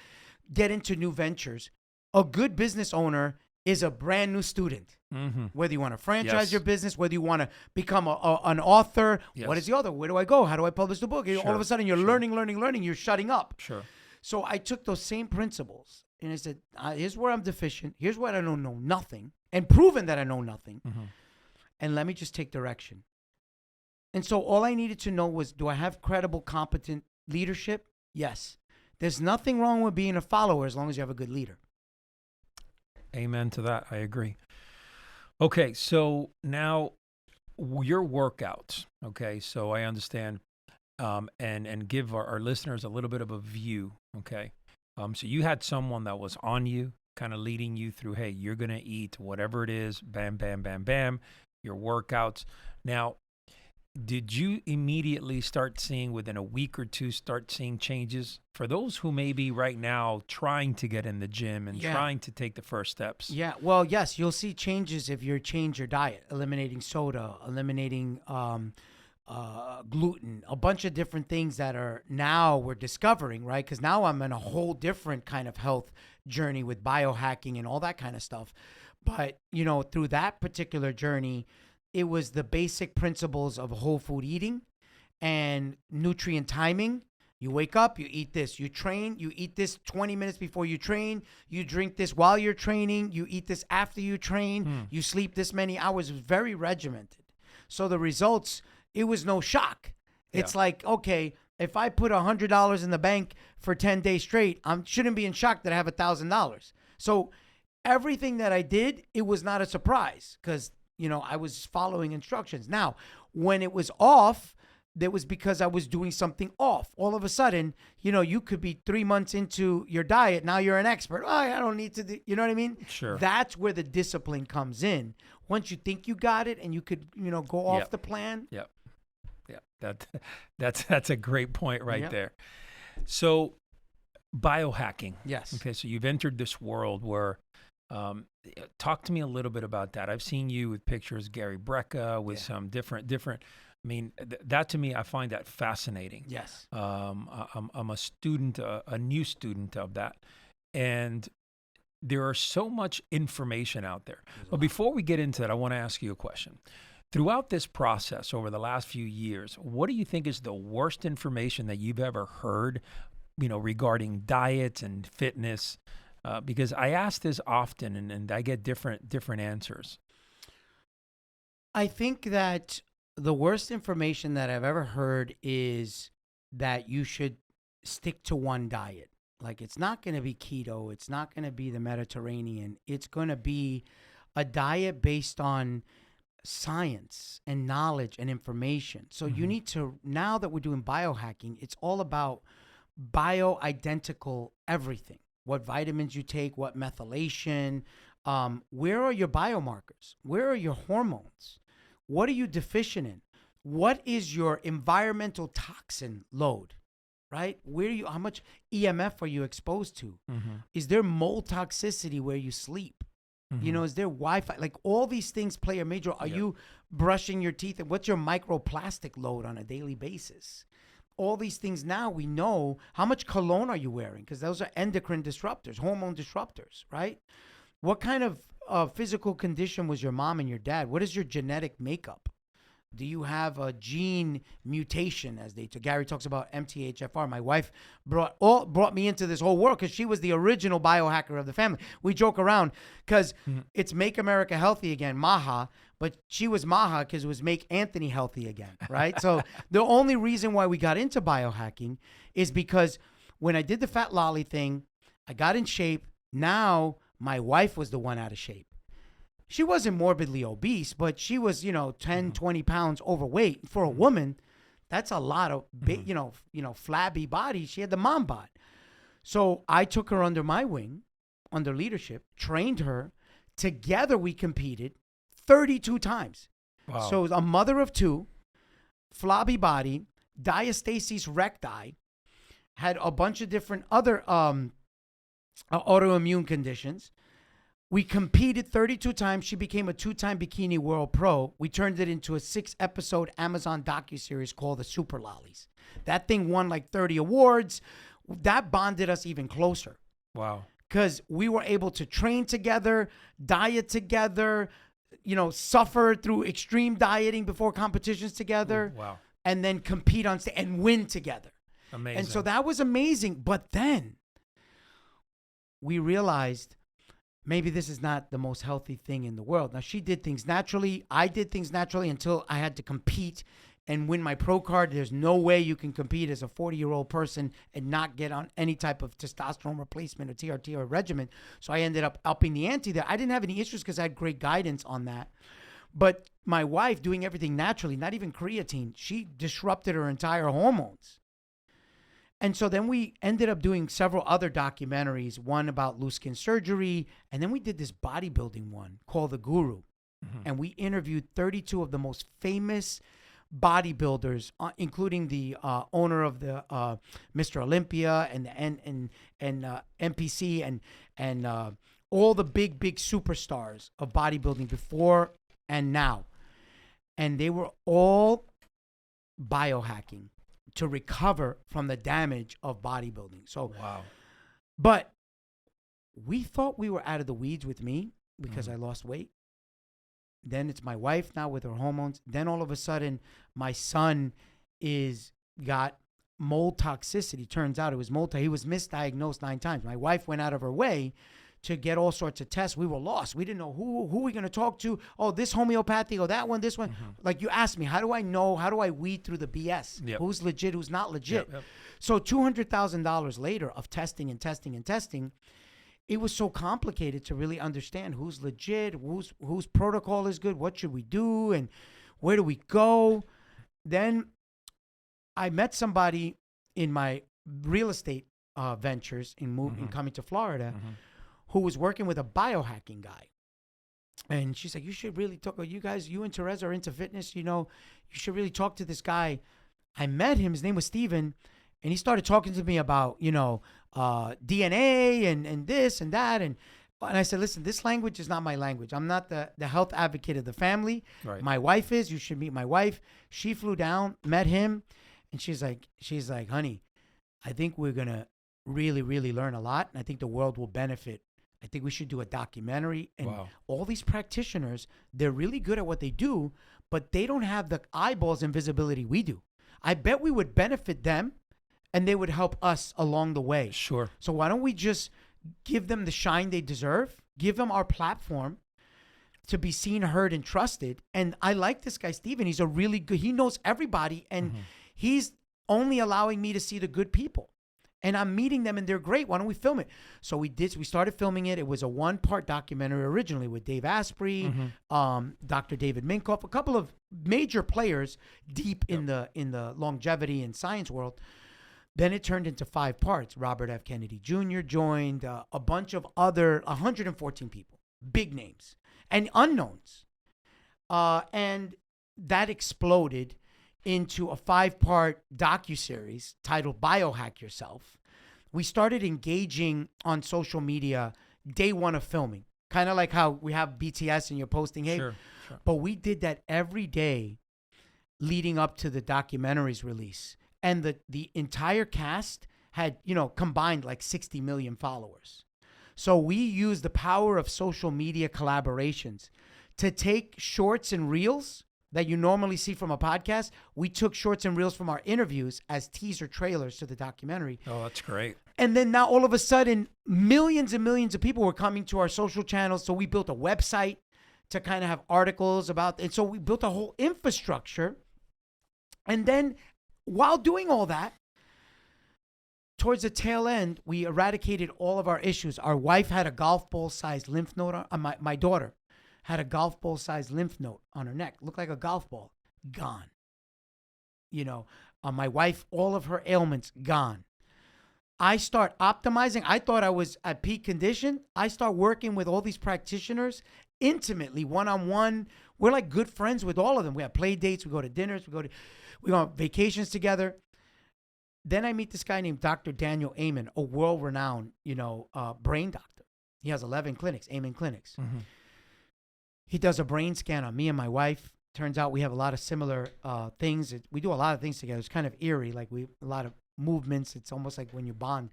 B: get into new ventures, a good business owner is a brand new student.
A: Mm-hmm.
B: Whether you want to franchise
A: Yes.
B: your business, whether you want to become an author,
A: Yes.
B: what is the author? Where do I go? How do I publish the book? All
A: Sure.
B: of a sudden you're
A: Sure.
B: learning, you're shutting up.
A: Sure.
B: So I took those same principles and I said, here's where I'm deficient. Here's what I don't know nothing, and proven that I know nothing.
A: Mm-hmm.
B: And let me just take direction. And so all I needed to know was, do I have credible, competent leadership? Yes. There's nothing wrong with being a follower as long as you have a good leader.
A: Amen to that. I agree. Okay, so now your workouts. Okay, so I understand, and give our listeners a little bit of a view. Okay, so you had someone that was on you, kind of leading you through. Hey, you're gonna eat whatever it is. Bam, bam, bam, bam. Your workouts. Now, did you immediately start seeing, within a week or two, start seeing changes for those who may be right now trying to get in the gym and
B: Yeah.
A: trying to take the first steps?
B: Yeah, well, yes, you'll see changes if you change your diet, eliminating soda, eliminating gluten, a bunch of different things that are now we're discovering, right? Because now I'm in a whole different kind of health journey with biohacking and all that kind of stuff. But, through that particular journey, it was the basic principles of whole food eating and nutrient timing. You wake up, you eat this. You train, you eat this 20 minutes before you train. You drink this while you're training. You eat this after you train. You sleep this many hours. It was very regimented. So the results, it was no shock. It's like, okay, if I put $100 in the bank for 10 days straight, I shouldn't be in shock that I have $1,000. So everything that I did, it was not a surprise, because I was following instructions. Now, when it was off, that was because I was doing something off. All of a sudden, you could be 3 months into your diet. Now you're an expert. Oh, I don't need to do, you know what I mean?
A: Sure.
B: That's where the discipline comes in. Once you think you got it and you could, go off
A: Yep.
B: the plan.
A: Yep. That's a great point right
B: Yep.
A: there. So, biohacking.
B: Yes.
A: Okay, so you've entered this world where, talk to me a little bit about that. I've seen you with pictures, Gary Brecka, with some different. I mean, that to me, I find that fascinating.
B: Yes.
A: I'm a student, a new student of that, and there are so much information out there. But before we get into that, I want to ask you a question. Throughout this process over the last few years, what do you think is the worst information that you've ever heard, regarding diet and fitness? Because I ask this often and I get different answers.
B: I think that the worst information that I've ever heard is that you should stick to one diet. Like, it's not going to be keto. It's not going to be the Mediterranean. It's going to be a diet based on science and knowledge and information. So you need to, now that we're doing biohacking, it's all about bioidentical everything. What vitamins you take, what methylation, where are your biomarkers? Where are your hormones? What are you deficient in? What is your environmental toxin load, right? How much EMF are you exposed to? Is there mold toxicity where you sleep? Is there Wi-Fi? Like, all these things play a major. Are you brushing your teeth? And what's your microplastic load on a daily basis? All these things now we know. How much cologne are you wearing? Because those are endocrine disruptors, hormone disruptors, right? What kind of physical condition was your mom and your dad? What is your genetic makeup? Do you have a gene mutation, as Gary talks about MTHFR? My wife brought me into this whole world because she was the original biohacker of the family. We joke around because it's Make America Healthy Again, MAHA, but she was MAHA because it was Make Anthony Healthy Again, right? So the only reason why we got into biohacking is because when I did the Fat Lolli thing, I got in shape. Now my wife was the one out of shape. She wasn't morbidly obese, but she was, 10, 20 pounds overweight. For a woman, that's a lot of big, flabby body. She had the mom bod. So I took her under my wing, under leadership, trained her. Together we competed 32 times.
A: Wow.
B: So a mother of two, flabby body, diastasis recti, had a bunch of different other autoimmune conditions. We competed 32 times. She became a 2-time bikini world pro. We turned it into a 6-episode Amazon docuseries called The Super Lollies. That thing won like 30 awards. That bonded us even closer.
A: Wow.
B: Because we were able to train together, diet together, suffer through extreme dieting before competitions together.
A: Wow.
B: And then compete on stage and win together.
A: Amazing.
B: And so that was amazing. But then we realized maybe this is not the most healthy thing in the world. Now, she did things naturally. I did things naturally until I had to compete and win my pro card. There's no way you can compete as a 40-year-old person and not get on any type of testosterone replacement or TRT or regimen. So I ended up upping the ante there. I didn't have any issues because I had great guidance on that. But my wife, doing everything naturally, not even creatine, she disrupted her entire hormones. And so then we ended up doing several other documentaries, one about loose skin surgery, and then we did this bodybuilding one called The Guru. Mm-hmm. And we interviewed 32 of the most famous bodybuilders, including the owner of the Mr. Olympia and NPC and all the big superstars of bodybuilding before and now. And they were all biohacking to recover from the damage of bodybuilding. So,
A: wow.
B: But we thought we were out of the weeds with me because I lost weight. Then it's my wife now with her hormones. Then all of a sudden, my son got mold toxicity. Turns out it was mold. He was misdiagnosed 9 times. My wife went out of her way to get all sorts of tests. We were lost. We didn't know who we going to talk to. Oh, this homeopathy, oh, that one, this one. Mm-hmm. Like you asked me, how do I know? How do I weed through the BS?
A: Yep.
B: Who's legit, who's not legit?
A: Yep.
B: So $200,000 later of testing and testing and testing, it was so complicated to really understand who's legit, whose protocol is good, what should we do, and where do we go. Then I met somebody in my real estate ventures in coming to Florida, who was working with a biohacking guy. And she's like, you should really talk. You and Therese are into fitness, you should really talk to this guy. I met him. His name was Steven. And he started talking to me about, DNA and this and that. And I said, listen, this language is not my language. I'm not the health advocate of the family. Right. My wife is. You should meet my wife. She flew down, met him. And she's like, honey, I think we're going to really, really learn a lot. And I think the world will benefit. I think we should do a documentary. And all these practitioners, they're really good at what they do, but they don't have the eyeballs and visibility we do. I bet we would benefit them and they would help us along the way.
A: Sure.
B: So why don't we just give them the shine they deserve, give them our platform to be seen, heard, and trusted. And I like this guy, Steven. He's a really good, he knows everybody, and he's only allowing me to see the good people. And I'm meeting them and they're great. Why don't we film it? So we started filming it. It was a 1-part documentary originally with Dave Asprey, Dr. David Minkoff, a couple of major players deep in the longevity and science world. Then it turned into 5 parts. Robert F. Kennedy Jr. joined, a bunch of other 114 people, big names and unknowns. And that exploded into a 5-part docuseries titled Biohack Yourself. We started engaging on social media day one of filming, kind of like how we have BTS and you're posting, hey,
A: sure.
B: But we did that every day leading up to the documentary's release. And the entire cast had, combined like 60 million followers. So we used the power of social media collaborations to take shorts and reels that you normally see from a podcast. We took shorts and reels from our interviews as teaser trailers to the documentary.
A: Oh, that's great.
B: And then now all of a sudden, millions and millions of people were coming to our social channels. So we built a website to kind of have articles about, and so we built a whole infrastructure. And then while doing all that, towards the tail end, we eradicated all of our issues. Our wife had a golf ball-sized lymph node. My daughter had a golf ball-sized lymph node on her neck. Looked like a golf ball. Gone. My wife, all of her ailments, gone. I start optimizing. I thought I was at peak condition. I start working with all these practitioners intimately, one-on-one. We're like good friends with all of them. We have play dates. We go to dinners. We go on vacations together. Then I meet this guy named Dr. Daniel Amen, a world-renowned, brain doctor. He has 11 clinics, Amen Clinics.
A: Mm-hmm.
B: He does a brain scan on me and my wife. Turns out we have a lot of similar things. We do a lot of things together. It's kind of eerie, like a lot of movements. It's almost like when you bond.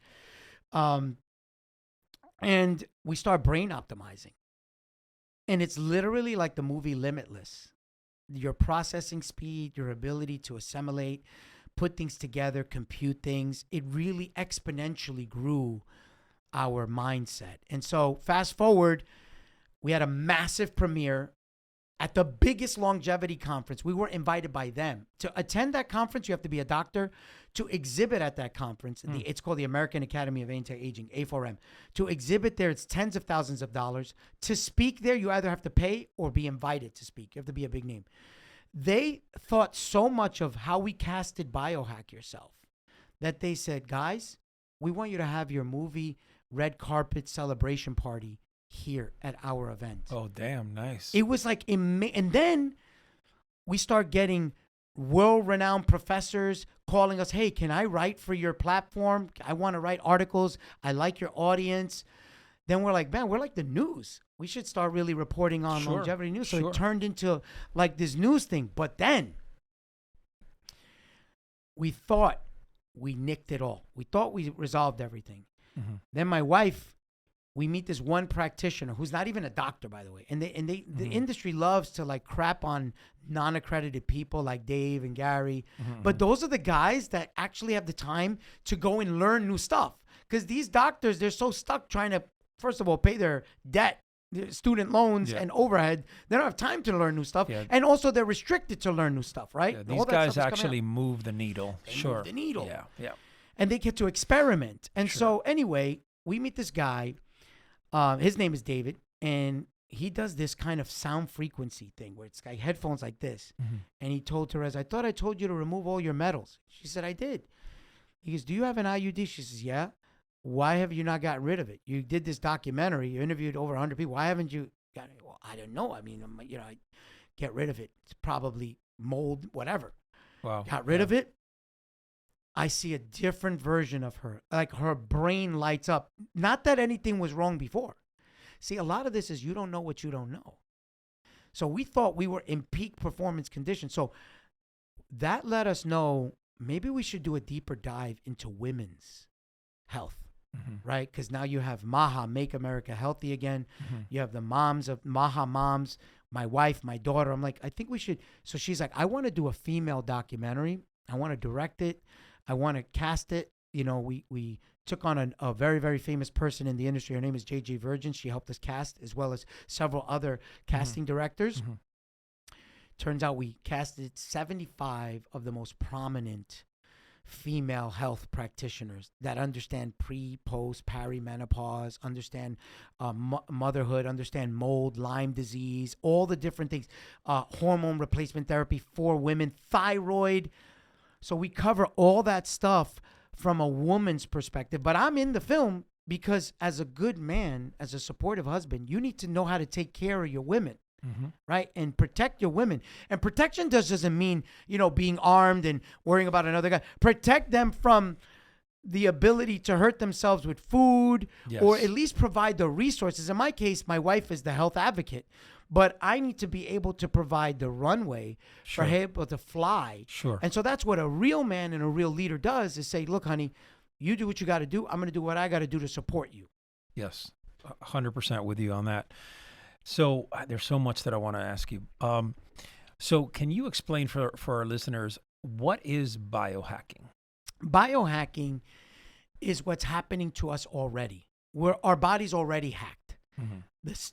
B: And we start brain optimizing. And it's literally like the movie Limitless. Your processing speed, your ability to assimilate, put things together, compute things, it really exponentially grew our mindset. And so fast forward, we had a massive premiere at the biggest longevity conference. We were invited by them. To attend that conference, you have to be a doctor. To exhibit at that conference, it's called the American Academy of Anti-Aging, A4M. To exhibit there, it's tens of thousands of dollars. To speak there, you either have to pay or be invited to speak. You have to be a big name. They thought so much of how we casted Biohack Yourself that they said, guys, we want you to have your movie red carpet celebration party here at our event.
A: Oh, damn, nice.
B: It was like, and then we start getting world-renowned professors calling us, hey, can I write for your platform? I want to write articles. I like your audience. Then we're like, man, we're like the news. We should start really reporting on longevity news. So it turned into like this news thing. But then we thought we nicked it all. We thought we resolved everything. Mm-hmm. Then my wife, we meet this one practitioner who's not even a doctor, by the way. And the industry loves to like crap on non-accredited people like Dave and Gary. Mm-hmm. But those are the guys that actually have the time to go and learn new stuff. Because these doctors, they're so stuck trying to, first of all, pay their debt, their student loans and overhead. They don't have time to learn new stuff. Yeah. And also they're restricted to learn new stuff, right?
A: Yeah, these guys actually move the needle.
B: They move the needle.
A: Yeah, yeah.
B: And they get to experiment. And so anyway, we meet this guy. His name is David, and he does this kind of sound frequency thing where it's like headphones like this. Mm-hmm. And he told Therese, I thought I told you to remove all your metals. She said, I did. He goes, do you have an IUD? She says, yeah. Why have you not gotten rid of it? You did this documentary. You interviewed over 100 people. Why haven't you got it? Well, I don't know. I mean, I get rid of it. It's probably mold, whatever.
A: Wow.
B: Got rid of it. I see a different version of her. Like her brain lights up. Not that anything was wrong before. See, a lot of this is you don't know what you don't know. So we thought we were in peak performance condition. So that let us know maybe we should do a deeper dive into women's health, right? Because now you have MAHA, Make America Healthy Again. You have the moms of MAHA moms, my wife, my daughter. I'm like, I think we should. So she's like, I want to do a female documentary. I want to direct it. I want to cast it. You know, we took on a very, very famous person in the industry. Her name is JJ Virgin. She helped us cast, as well as several other casting directors. Turns out we casted 75 of the most prominent female health practitioners that understand pre, post, perimenopause, understand motherhood, understand mold, Lyme disease, all the different things, hormone replacement therapy for women, thyroid. So we cover all that stuff from a woman's perspective. But I'm in the film because as a good man, as a supportive husband, you need to know how to take care of your women, right? And protect your women. And protection doesn't mean, being armed and worrying about another guy. Protect them from the ability to hurt themselves with food, or at least provide the resources. In my case, my wife is the health advocate. But I need to be able to provide the runway for her able to fly. And so that's what a real man and a real leader does, is say, look, honey, you do what you got to do. I'm going to do what I got to do to support you.
A: Yes, 100% with you on that. So there's so much that I want to ask you. So can you explain for our listeners, what is biohacking?
B: Biohacking is what's happening to us already. Our body's already hacked.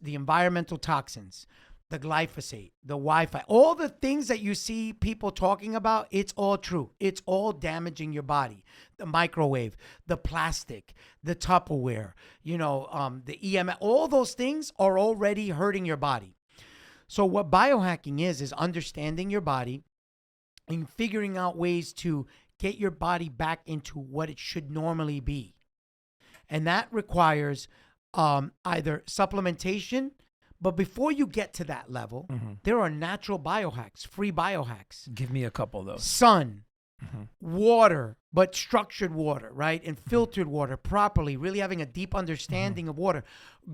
B: The environmental toxins, the glyphosate, the Wi-Fi, all the things that you see people talking about, it's all true. It's all damaging your body. The microwave, the plastic, the Tupperware, the EMF, all those things are already hurting your body. So what biohacking is understanding your body and figuring out ways to get your body back into what it should normally be. And that requires either supplementation, but before you get to that level, there are natural biohacks, free biohacks.
A: Give me a couple of those.
B: Sun, water, but structured water, right? And filtered water properly, really having a deep understanding of water.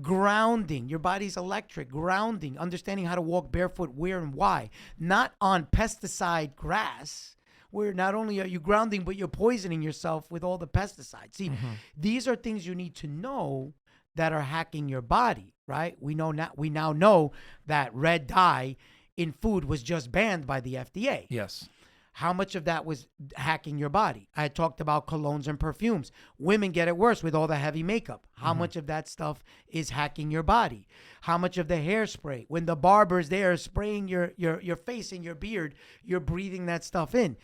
B: Grounding, your body's electric, grounding, understanding how to walk barefoot, where and why. Not on pesticide grass, where not only are you grounding, but you're poisoning yourself with all the pesticides. See, these are things you need to know that are hacking your body, right? We now know that red dye in food was just banned by the FDA.
A: Yes.
B: How much of that was hacking your body? I talked about colognes and perfumes. Women get it worse with all the heavy makeup. How much of that stuff is hacking your body? How much of the hairspray? When the barber's there spraying your face and your beard, you're breathing that stuff in.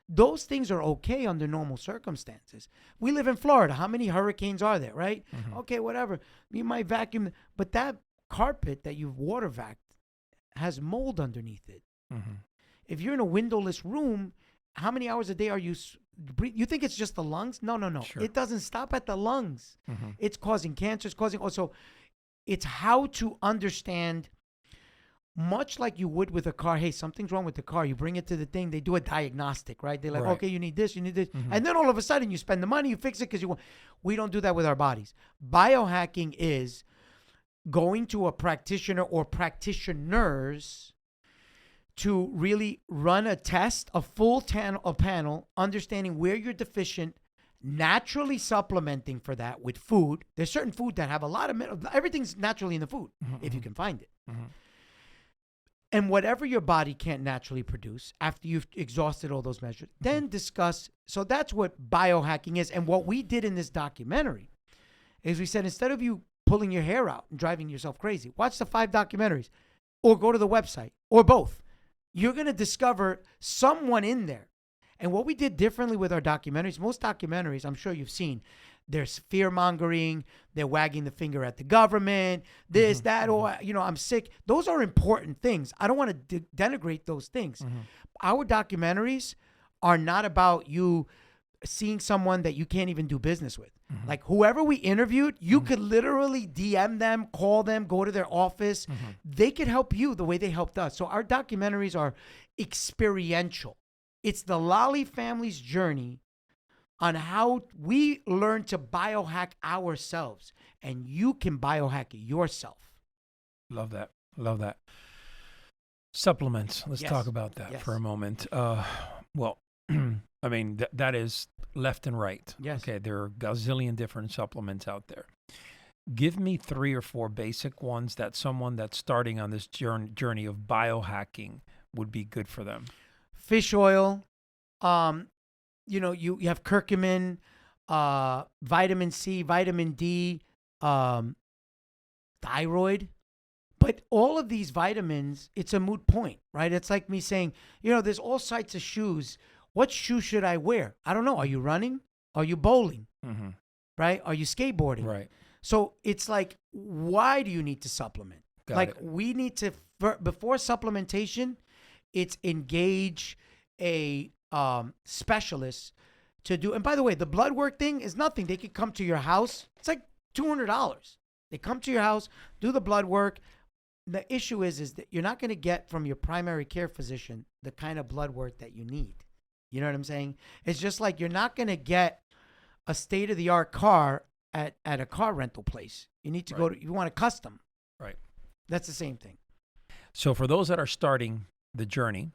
B: Those things are okay under normal circumstances. We live in Florida. How many hurricanes are there, right? Okay, whatever. You might vacuum, but that carpet that you've water vacuumed has mold underneath it. If you're in a windowless room, how many hours a day are you breathing? You think it's just the lungs? No.
A: Sure.
B: It doesn't stop at the lungs. It's causing cancer. It's causing also. It's how to understand, much like you would with a car. Hey, something's wrong with the car. You bring it to the thing. They do a diagnostic, right? They're like, okay, you need this, and then all of a sudden you spend the money, you fix it because you want. We don't do that with our bodies. Biohacking is going to a practitioner or practitioners to really run a test, a full panel, understanding where you're deficient, naturally supplementing for that with food. There's certain food that have a lot of everything's naturally in the food, if you can find it. And whatever your body can't naturally produce, after you've exhausted all those measures, then discuss. So that's what biohacking is. And what we did in this documentary is we said, instead of you pulling your hair out and driving yourself crazy, watch the 5 documentaries or go to the website or both. You're going to discover someone in there. And what we did differently with our documentaries, most documentaries, I'm sure you've seen, there's fear mongering, they're wagging the finger at the government, this, that, or, I'm sick. Those are important things. I don't want to denigrate those things. Our documentaries are not about you seeing someone that you can't even do business with. Like whoever we interviewed, you could literally DM them, call them, go to their office. They could help you the way they helped us. So our documentaries are experiential. It's the Lolli family's journey on how we learn to biohack ourselves, and you can biohack yourself.
A: Love that. Love that. Supplements. Let's talk about that for a moment. Well, I mean, that is left and right.
B: Yes.
A: Okay, there are a gazillion different supplements out there. Give me 3 or 4 basic ones that someone that's starting on this journey of biohacking would be good for them.
B: Fish oil. You have curcumin, vitamin C, vitamin D, thyroid. But all of these vitamins, it's a moot point, right? It's like me saying, there's all sorts of shoes. What shoe should I wear? I don't know. Are you running? Are you bowling? Right? Are you skateboarding?
A: Right.
B: So it's like, why do you need to supplement? We need to, before supplementation, it's engage a specialist to do. And by the way, the blood work thing is nothing. They could come to your house. It's like $200. They come to your house, do the blood work. The issue is that you're not going to get from your primary care physician the kind of blood work that you need. You know what I'm saying? It's just like you're not going to get a state-of-the-art car at a car rental place. You need to you want a custom.
A: Right.
B: That's the same thing.
A: So for those that are starting the journey,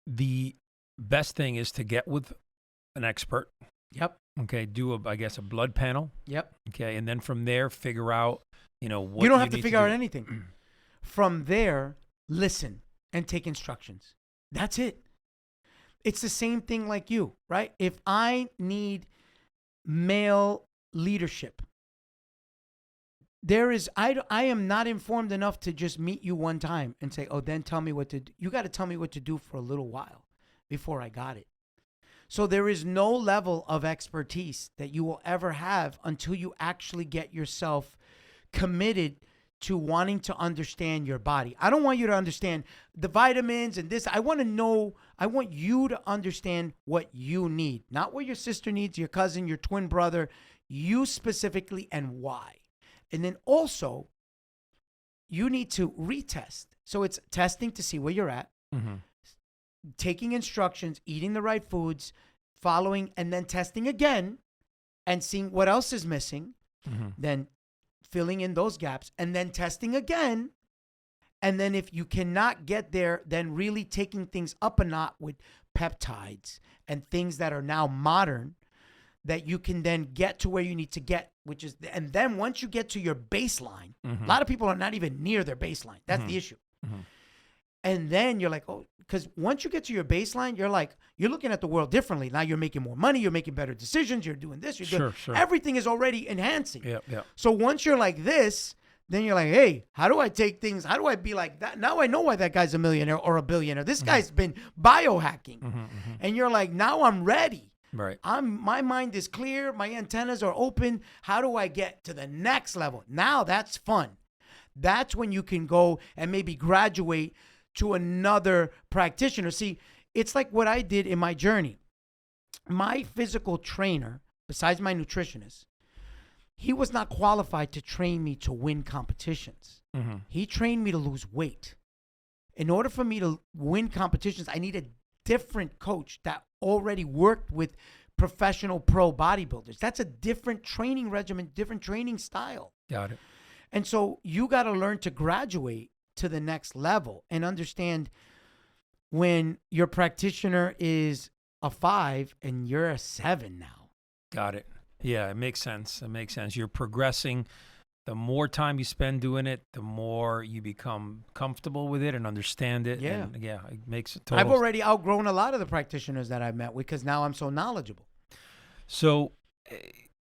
A: the best thing is to get with an expert.
B: Yep.
A: Okay. Do a blood panel.
B: Yep.
A: Okay. And then from there, figure out, what
B: you don't have to figure out anything. From there, listen and take instructions. That's it. It's the same thing like you, right? If I need male leadership, I am not informed enough to just meet you one time and say, oh, then tell me what to do. You got to tell me what to do for a little while before I got it. So there is no level of expertise that you will ever have until you actually get yourself committed to wanting to understand your body. I don't want you to understand the vitamins and this. I want you to understand what you need, not what your sister needs, your cousin, your twin brother, you specifically, and why. And then also, you need to retest. So it's testing to see where you're at, taking instructions, eating the right foods, following and then testing again and seeing what else is missing, then filling in those gaps and then testing again. And then if you cannot get there, then really taking things up a notch with peptides and things that are now modern that you can then get to where you need to get, which is, and then once you get to your baseline, a lot of people are not even near their baseline. That's the issue. And then you're like, oh, because once you get to your baseline, you're like, you're looking at the world differently. Now you're making more money, you're making better decisions, you're doing this, you're doing, everything is already enhancing. So once you're like this, then you're like, hey, how do I take things? How do I be like that? Now I know why that guy's a millionaire or a billionaire. This guy's been biohacking. And you're like, now I'm ready.
A: Right.
B: My mind is clear. My antennas are open. How do I get to the next level? Now that's fun. That's when you can go and maybe graduate to another practitioner. See, it's like what I did in my journey. My physical trainer, besides my nutritionist, he was not qualified to train me to win competitions. He trained me to lose weight. In order for me to win competitions, I need a different coach that already worked with professional pro bodybuilders. That's a different training regimen, different training style.
A: Got it.
B: And so you got to learn to graduate to the next level and understand when your practitioner is a 5 and you're a 7 now.
A: Got it. Yeah, it makes sense. It makes sense. You're progressing. The more time you spend doing it, the more you become comfortable with it and understand it.
B: Yeah.
A: And yeah, it makes it total.
B: I've already outgrown a lot of the practitioners that I've met with because now I'm so knowledgeable.
A: So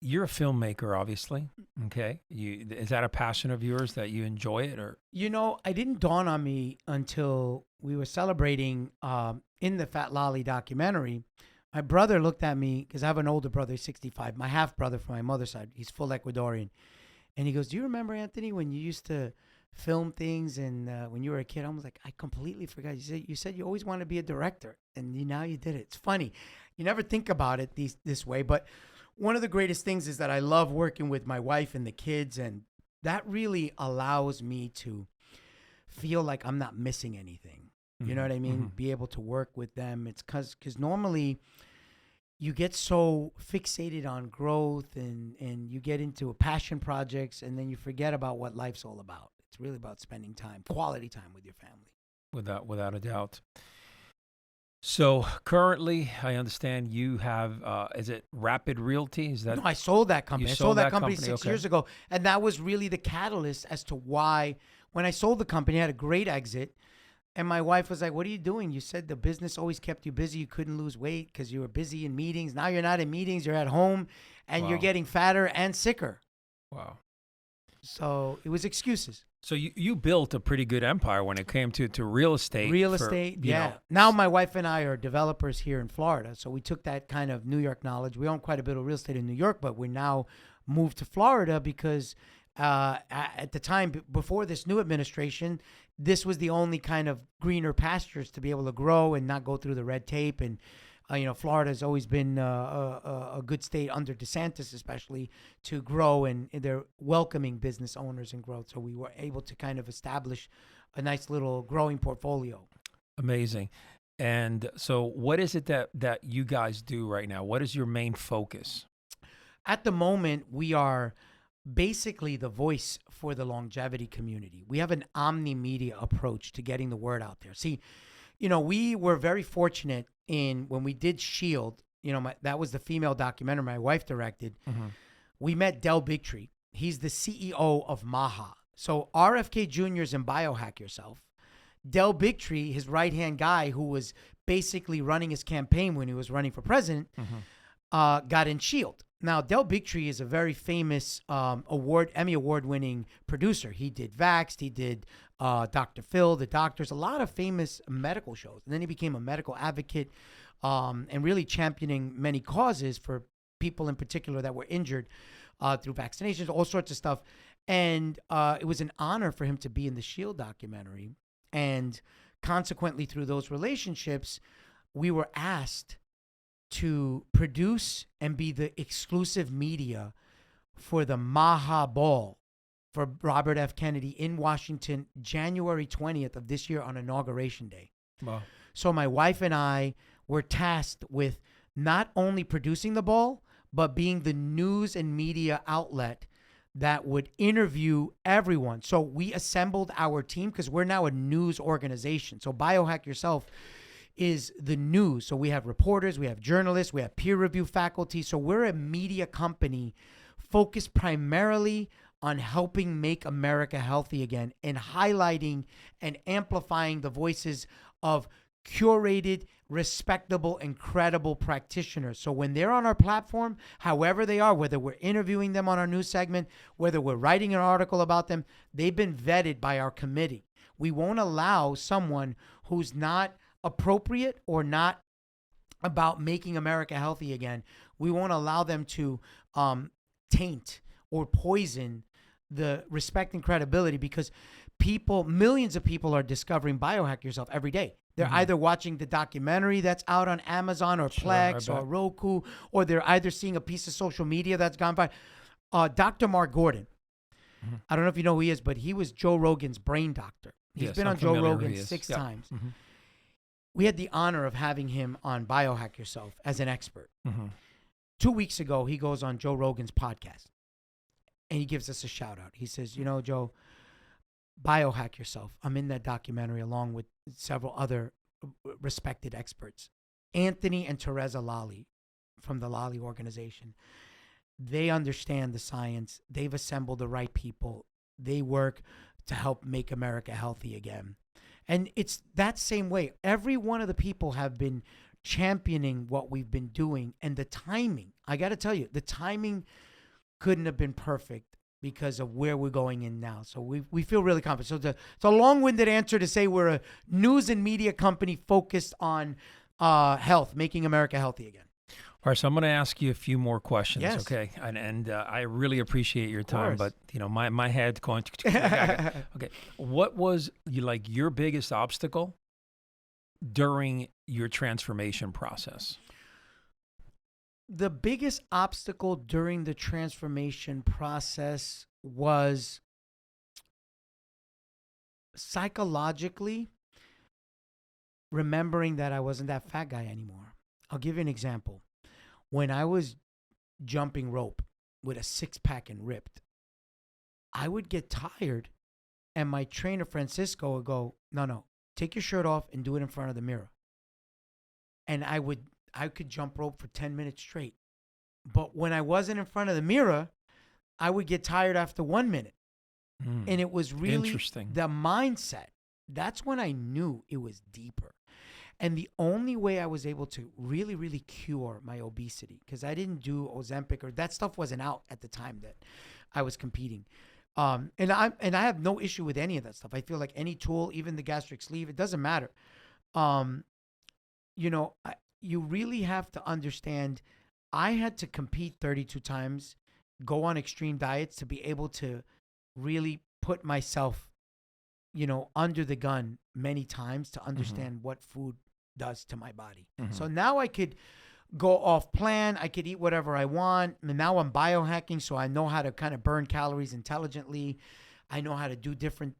A: you're a filmmaker, obviously. Okay. Is that a passion of yours that you enjoy it? Or
B: You know, it didn't dawn on me until we were celebrating in the Fat Lolli documentary. My brother looked at me because I have an older brother, he's 65, my half brother from my mother's side. He's full Ecuadorian. And he goes, do you remember, Anthony, when you used to film things and when you were a kid? I was like, I completely forgot. You said you always wanted to be a director, and now you did it. It's funny. You never think about it this way. But one of the greatest things is that I love working with my wife and the kids, and that really allows me to feel like I'm not missing anything. You know what I mean? Be able to work with them. It's because normally you get so fixated on growth and you get into passion projects and then you forget about what life's all about. It's really about spending time, quality time with your family.
A: Without a doubt. So currently, I understand you have, is it Rapid Realty? Is that?
B: No, I sold that company. I sold that company 6
A: okay.
B: years ago. And that was really the catalyst as to why, when I sold the company, I had a great exit. And my wife was like, what are you doing? You said the business always kept you busy. You couldn't lose weight because you were busy in meetings. Now you're not in meetings. You're at home and you're getting fatter and sicker.
A: Wow.
B: So it was excuses.
A: So you built a pretty good empire when it came to real estate.
B: Real estate, yeah. Now my wife and I are developers here in Florida. So we took that kind of New York knowledge. We own quite a bit of real estate in New York, but we now moved to Florida because at the time before this new administration, this was the only kind of greener pastures to be able to grow and not go through the red tape. And, Florida has always been a good state under DeSantis, especially to grow, and they're welcoming business owners and growth. So we were able to kind of establish a nice little growing portfolio.
A: Amazing. And so what is it that you guys do right now? What is your main focus?
B: At the moment, we are basically the voice for the longevity community. We have an omni-media approach to getting the word out there. See, we were very fortunate when we did Shield, that was the female documentary my wife directed. We met Del Bigtree. He's the CEO of Maha. So RFK Jr. is in Biohack Yourself. Del Bigtree, his right-hand guy who was basically running his campaign when he was running for president, got in Shield. Now, Del Bigtree is a very famous Emmy Award-winning producer. He did Vaxxed, he did Dr. Phil, The Doctors, a lot of famous medical shows. And then he became a medical advocate and really championing many causes for people in particular that were injured through vaccinations, all sorts of stuff. And it was an honor for him to be in the Shield documentary. And consequently, through those relationships, we were asked to produce and be the exclusive media for the Maha Ball for Robert F. Kennedy in Washington, January 20th of this year on Inauguration Day.
A: Wow.
B: So my wife and I were tasked with not only producing the ball, but being the news and media outlet that would interview everyone. So we assembled our team because we're now a news organization. So Biohack Yourself is the news. So we have reporters, we have journalists, we have peer review faculty. So we're a media company focused primarily on helping make America healthy again and highlighting and amplifying the voices of curated, respectable, and credible practitioners. So when they're on our platform, however they are, whether we're interviewing them on our news segment, whether we're writing an article about them, they've been vetted by our committee. We won't allow someone who's not appropriate or not about making America healthy again. We won't allow them to taint or poison the respect and credibility, because millions of people are discovering Biohack Yourself every day. They're either watching the documentary that's out on Amazon or Plex or Roku, or they're either seeing a piece of social media that's gone by. Dr. Mark Gordon, I don't know if you know who he is, but he was Joe Rogan's brain doctor. He's been on Joe Rogan 6 times. We had the honor of having him on Biohack Yourself as an expert. 2 weeks ago, he goes on Joe Rogan's podcast and he gives us a shout out. He says, you know, Joe, Biohack Yourself. I'm in that documentary along with several other respected experts. Anthony and Teresa Lolli from the Lolli organization. They understand the science. They've assembled the right people. They work to help make America healthy again. And it's that same way. Every one of the people have been championing what we've been doing, and the timing, I got to tell you, the timing couldn't have been perfect because of where we're going in now. So we feel really confident. So it's a long-winded answer to say we're a news and media company focused on health, making America healthy again.
A: All right, so I'm going to ask you a few more questions,
B: Yes.
A: okay? And I really appreciate your time, but you know, my head's going to. Okay, what was your biggest obstacle during your transformation process?
B: The biggest obstacle during the transformation process was psychologically remembering that I wasn't that fat guy anymore. I'll give you an example. When I was jumping rope with a 6-pack and ripped, I would get tired and my trainer Francisco would go, no, take your shirt off and do it in front of the mirror. And I could jump rope for 10 minutes straight. But when I wasn't in front of the mirror, I would get tired after 1 minute. And it was really the mindset. That's when I knew it was deeper. And the only way I was able to really, really cure my obesity, because I didn't do Ozempic or that stuff wasn't out at the time that I was competing. And I have no issue with any of that stuff. I feel like any tool, even the gastric sleeve, it doesn't matter. You really have to understand, I had to compete 32 times, go on extreme diets to be able to really put myself, under the gun many times to understand what food does to my body. So now I could go off plan. I could eat whatever I want. And now I'm biohacking, so I know how to kind of burn calories intelligently. I know how to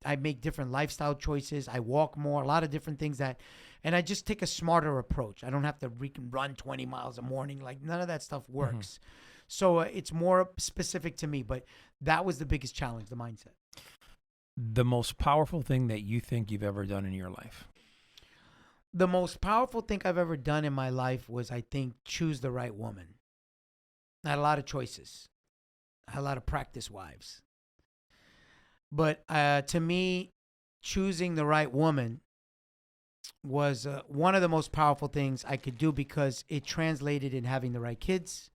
B: I make different lifestyle choices. I walk more, a lot of different things and I just take a smarter approach. I don't have to run 20 miles a morning. Like none of that stuff works. So it's more specific to me, but that was the biggest challenge, the mindset.
A: The most powerful thing that you think you've ever done in your life?
B: The most powerful thing I've ever done in my life was, I think, choose the right woman. I had a lot of choices. I had a lot of practice wives. But to me, choosing the right woman was one of the most powerful things I could do, because it translated in having the right kids,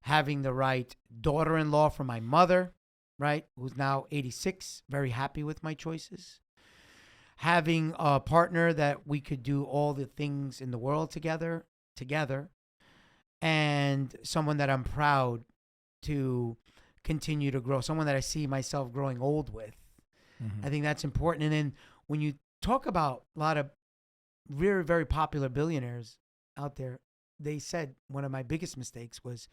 B: having the right daughter-in-law for my mother, right, who's now 86, very happy with my choices. Having a partner that we could do all the things in the world together, and someone that I'm proud to continue to grow, someone that I see myself growing old with. I think that's important. And then when you talk about a lot of very, very popular billionaires out there, they said one of my biggest mistakes was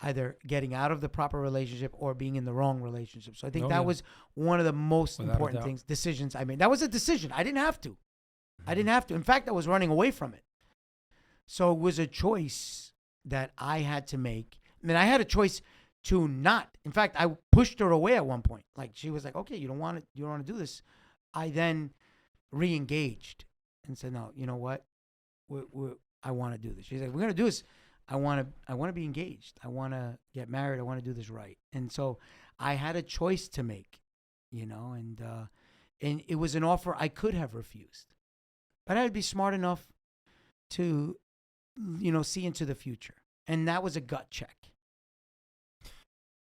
B: either getting out of the proper relationship or being in the wrong relationship. So I think that was one of the most important decisions I made. That was a decision. I didn't have to. In fact, I was running away from it. So it was a choice that I had to make. I mean, I had a choice to not. In fact, I pushed her away at one point. Like she was like, "Okay, you don't want to do this." I then re-engaged and said, "No, you know what? I want to do this." She's like, "We're gonna do this. I want to be engaged. I want to get married. I want to do this right." And so I had a choice to make, and it was an offer I could have refused, but I had to be smart enough to, see into the future, and that was a gut check.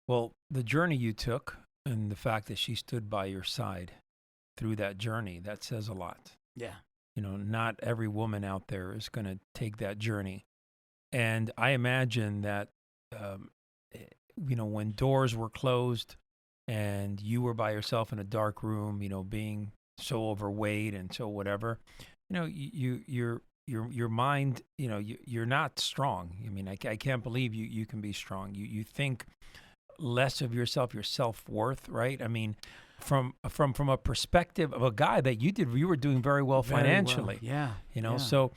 A: Well, the journey you took and the fact that she stood by your side through that journey, that says a lot.
B: Yeah.
A: Not every woman out there is going to take that journey. And I imagine that, when doors were closed and you were by yourself in a dark room, being so overweight and so whatever, your mind, you're not strong. I mean, I can't believe you can be strong. You think less of yourself, your self-worth, right? I mean, from a perspective of a guy that you were doing very well financially.
B: Yeah.
A: So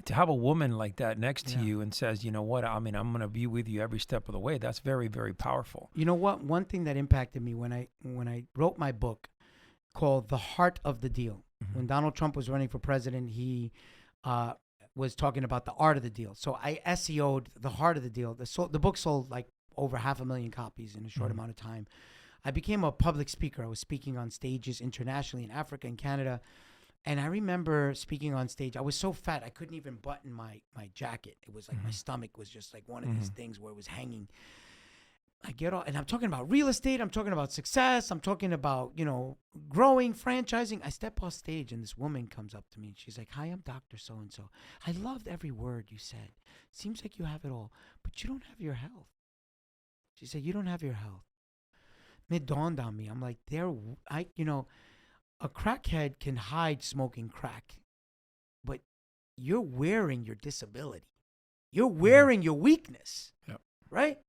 A: to have a woman like that next to you and says, you know what, I mean, I'm going to be with you every step of the way. That's very, very powerful.
B: You know what? One thing that impacted me when I wrote my book called The Heart of the Deal. Mm-hmm. When Donald Trump was running for president, he was talking about the art of the deal. So I SEO'd The Heart of the Deal. The book sold like over 500,000 copies in a short amount of time. I became a public speaker. I was speaking on stages internationally in Africa and Canada. And I remember speaking on stage. I was so fat, I couldn't even button my jacket. It was like my stomach was just like one of these things where it was hanging. I get all, and I'm talking about real estate. I'm talking about success. I'm talking about, growing, franchising. I step off stage and this woman comes up to me and she's like, "Hi, I'm Dr. So-and-so. I loved every word you said. Seems like you have it all, but you don't have your health." She said, "You don't have your health." And it dawned on me. I'm like, a crackhead can hide smoking crack, but you're wearing your disability. You're wearing your weakness, right?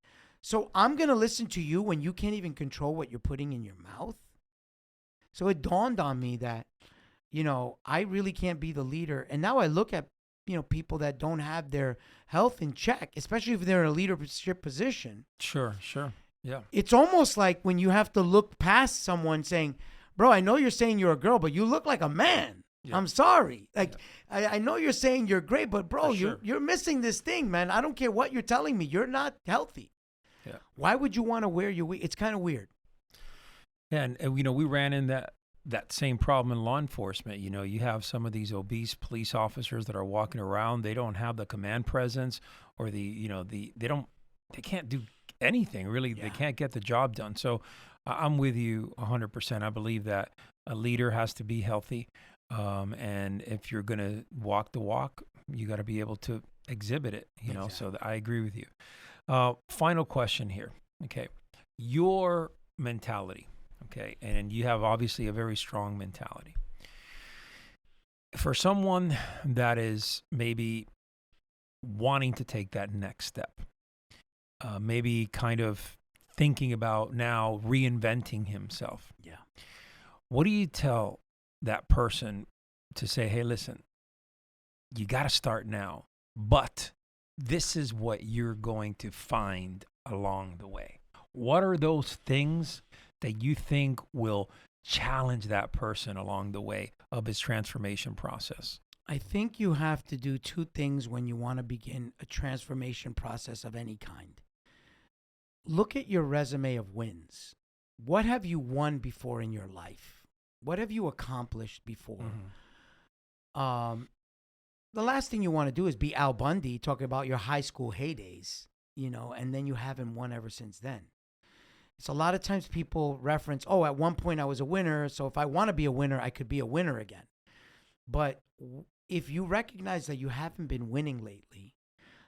B: So I'm going to listen to you when you can't even control what you're putting in your mouth. So it dawned on me that, I really can't be the leader. And now I look at, people that don't have their health in check, especially if they're in a leadership position.
A: Sure. Yeah.
B: It's almost like when you have to look past someone saying, "Bro, I know you're saying you're a girl, but you look like a man. Yeah. I'm sorry. I know you're saying you're great, but bro, you're missing this thing, man. I don't care what you're telling me. You're not healthy."
A: Yeah.
B: Why would you want to wear your It's kind of weird.
A: Yeah, and we ran in that same problem in law enforcement. You have some of these obese police officers that are walking around. They don't have the command presence, or they can't do anything really. Yeah. They can't get the job done. So I'm with you 100%. I believe that a leader has to be healthy, and if you're going to walk the walk, you got to be able to exhibit it. Exactly. So I agree with you. Final question here. Okay, your mentality. Okay, and you have obviously a very strong mentality. For someone that is maybe wanting to take that next step, maybe kind of thinking about now reinventing himself.
B: Yeah.
A: What do you tell that person to say, "Hey, listen, you got to start now, but this is what you're going to find along the way"? What are those things that you think will challenge that person along the way of his transformation process?
B: I think you have to do two things when you want to begin a transformation process of any kind. Look at your resume of wins. What have you won before in your life? What have you accomplished before? The last thing you want to do is be Al Bundy talking about your high school heydays, and then you haven't won ever since then. It's a lot of times people reference, "Oh, at one point I was a winner, so if I want to be a winner, I could be a winner again." But if you recognize that you haven't been winning lately,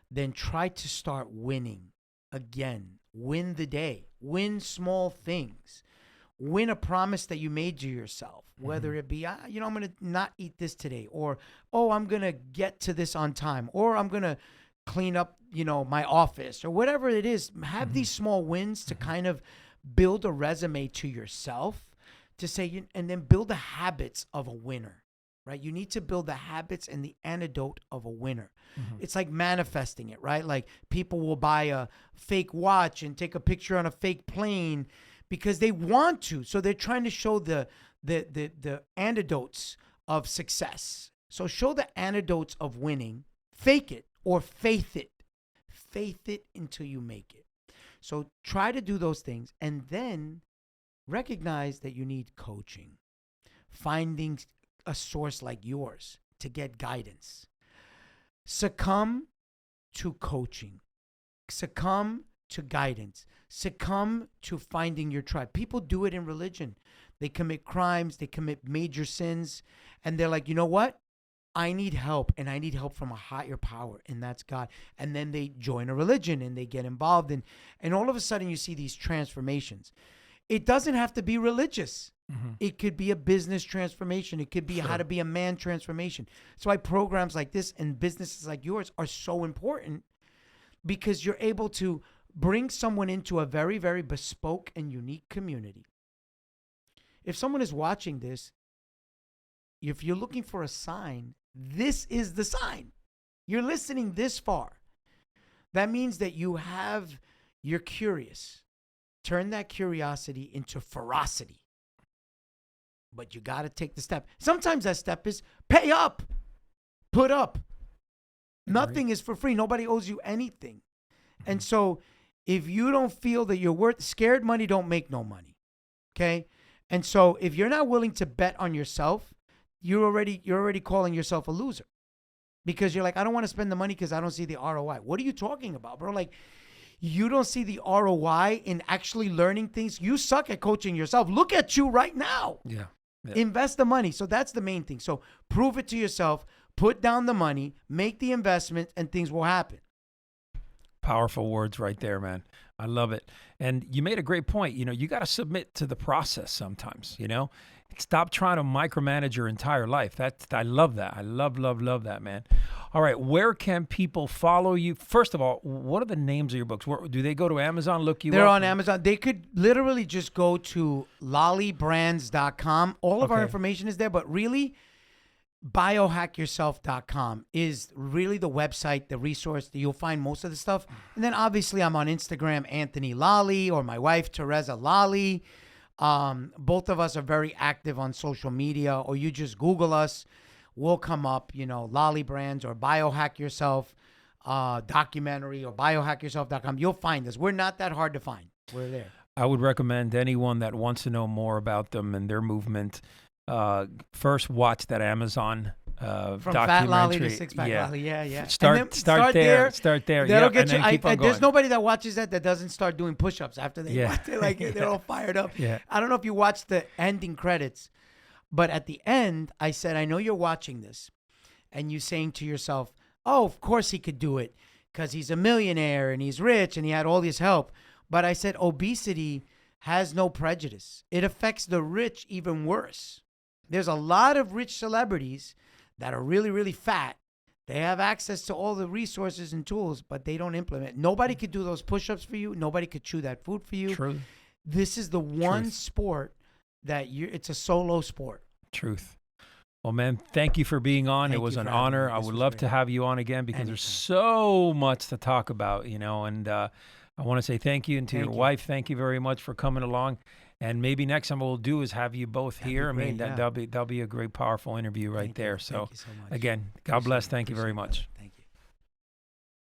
B: then try to start winning again. Win the day. Win small things. Win a promise that you made to yourself, whether it be, I'm going to not eat this today, or, I'm going to get to this on time, or I'm going to clean up, my office, or whatever it is. Have these small wins to kind of build a resume to yourself to say, and then build the habits of a winner. right? You need to build the habits and the antidote of a winner.
A: Mhm.
B: It's like manifesting it, right? Like people will buy a fake watch and take a picture on a fake plane because they want to. So they're trying to show the antidotes of success. So show the antidotes of winning. Fake it or faith it. Faith it until you make it. So try to do those things and then recognize that you need coaching. Finding a source like yours to get guidance. Succumb to coaching. Succumb to guidance. Succumb to finding your tribe. People do it in religion. They commit crimes, they commit major sins, and they're like, you know what? I need help, and I need help from a higher power, and that's God. And then they join a religion and they get involved in, and all of a sudden you see these transformations. It doesn't have to be religious.
A: Mm-hmm.
B: It could be a business transformation. It could be how to be a man transformation. So why programs like this and businesses like yours are so important, because you're able to bring someone into a very, very bespoke and unique community. If someone is watching this, if you're looking for a sign, this is the sign. You're listening this far. That means that you're curious. Turn that curiosity into ferocity. But you got to take the step. Sometimes that step is pay up, put up. Nothing is for free. Nobody owes you anything. And so if you don't feel that you're worth, scared money don't make no money. Okay? And so if you're not willing to bet on yourself, you're already calling yourself a loser, because you're like, I don't want to spend the money because I don't see the ROI. What are you talking about, bro? Like, you don't see the ROI in actually learning things. You suck at coaching yourself. Look at you right now.
A: Yeah.
B: Invest the money. So that's the main thing. So prove it to yourself, put down the money, make the investment, and things will happen.
A: Powerful words right there, man. I love it. And you made a great point. You got to submit to the process sometimes, Stop trying to micromanage your entire life. I love that. I love that, man. All right. Where can people follow you? First of all, what are the names of your books? Do they go to Amazon, look you up?
B: They're on Amazon. They could literally just go to lollibrands.com. All of our information is there, but really, biohackyourself.com is really the website, the resource that you'll find most of the stuff. And then obviously I'm on Instagram, Anthony Lolli, or my wife, Teresa Lolli. Both of us are very active on social media, or you just Google us. We'll come up, Lolli Brands or Biohack Yourself documentary or biohackyourself.com. You'll find us. We're not that hard to find. We're there.
A: I would recommend anyone that wants to know more about them and their movement, first watch that Amazon
B: from
A: documentary.
B: Fat Lolli to Six Pack Lolli. Yeah.
A: Start there.
B: That'll get you.
A: Keep on going.
B: There's nobody that watches that doesn't start doing push-ups after they watch it. They're all fired up.
A: Yeah.
B: I don't know if you watched the ending credits, but at the end, I said, I know you're watching this, and you saying to yourself, oh, of course he could do it because he's a millionaire and he's rich and he had all this help. But I said, obesity has no prejudice. It affects the rich even worse. There's a lot of rich celebrities that are really, really fat. They have access to all the resources and tools, but they don't implement. Nobody could do those push-ups for you. Nobody could chew that food for you.
A: True.
B: This is the one sport that it's a solo sport.
A: Truth. Well, man, thank you for being on. It was an honor. I would love to have you on again because there's so much to talk about, and I want to say thank you. And to your wife, thank you very much for coming along. And maybe next time what we'll do is have you both here. I mean, that'll be a great, powerful interview right there. So,
B: thank you so much.
A: Again, God bless. Thank you very much.
B: Thank you.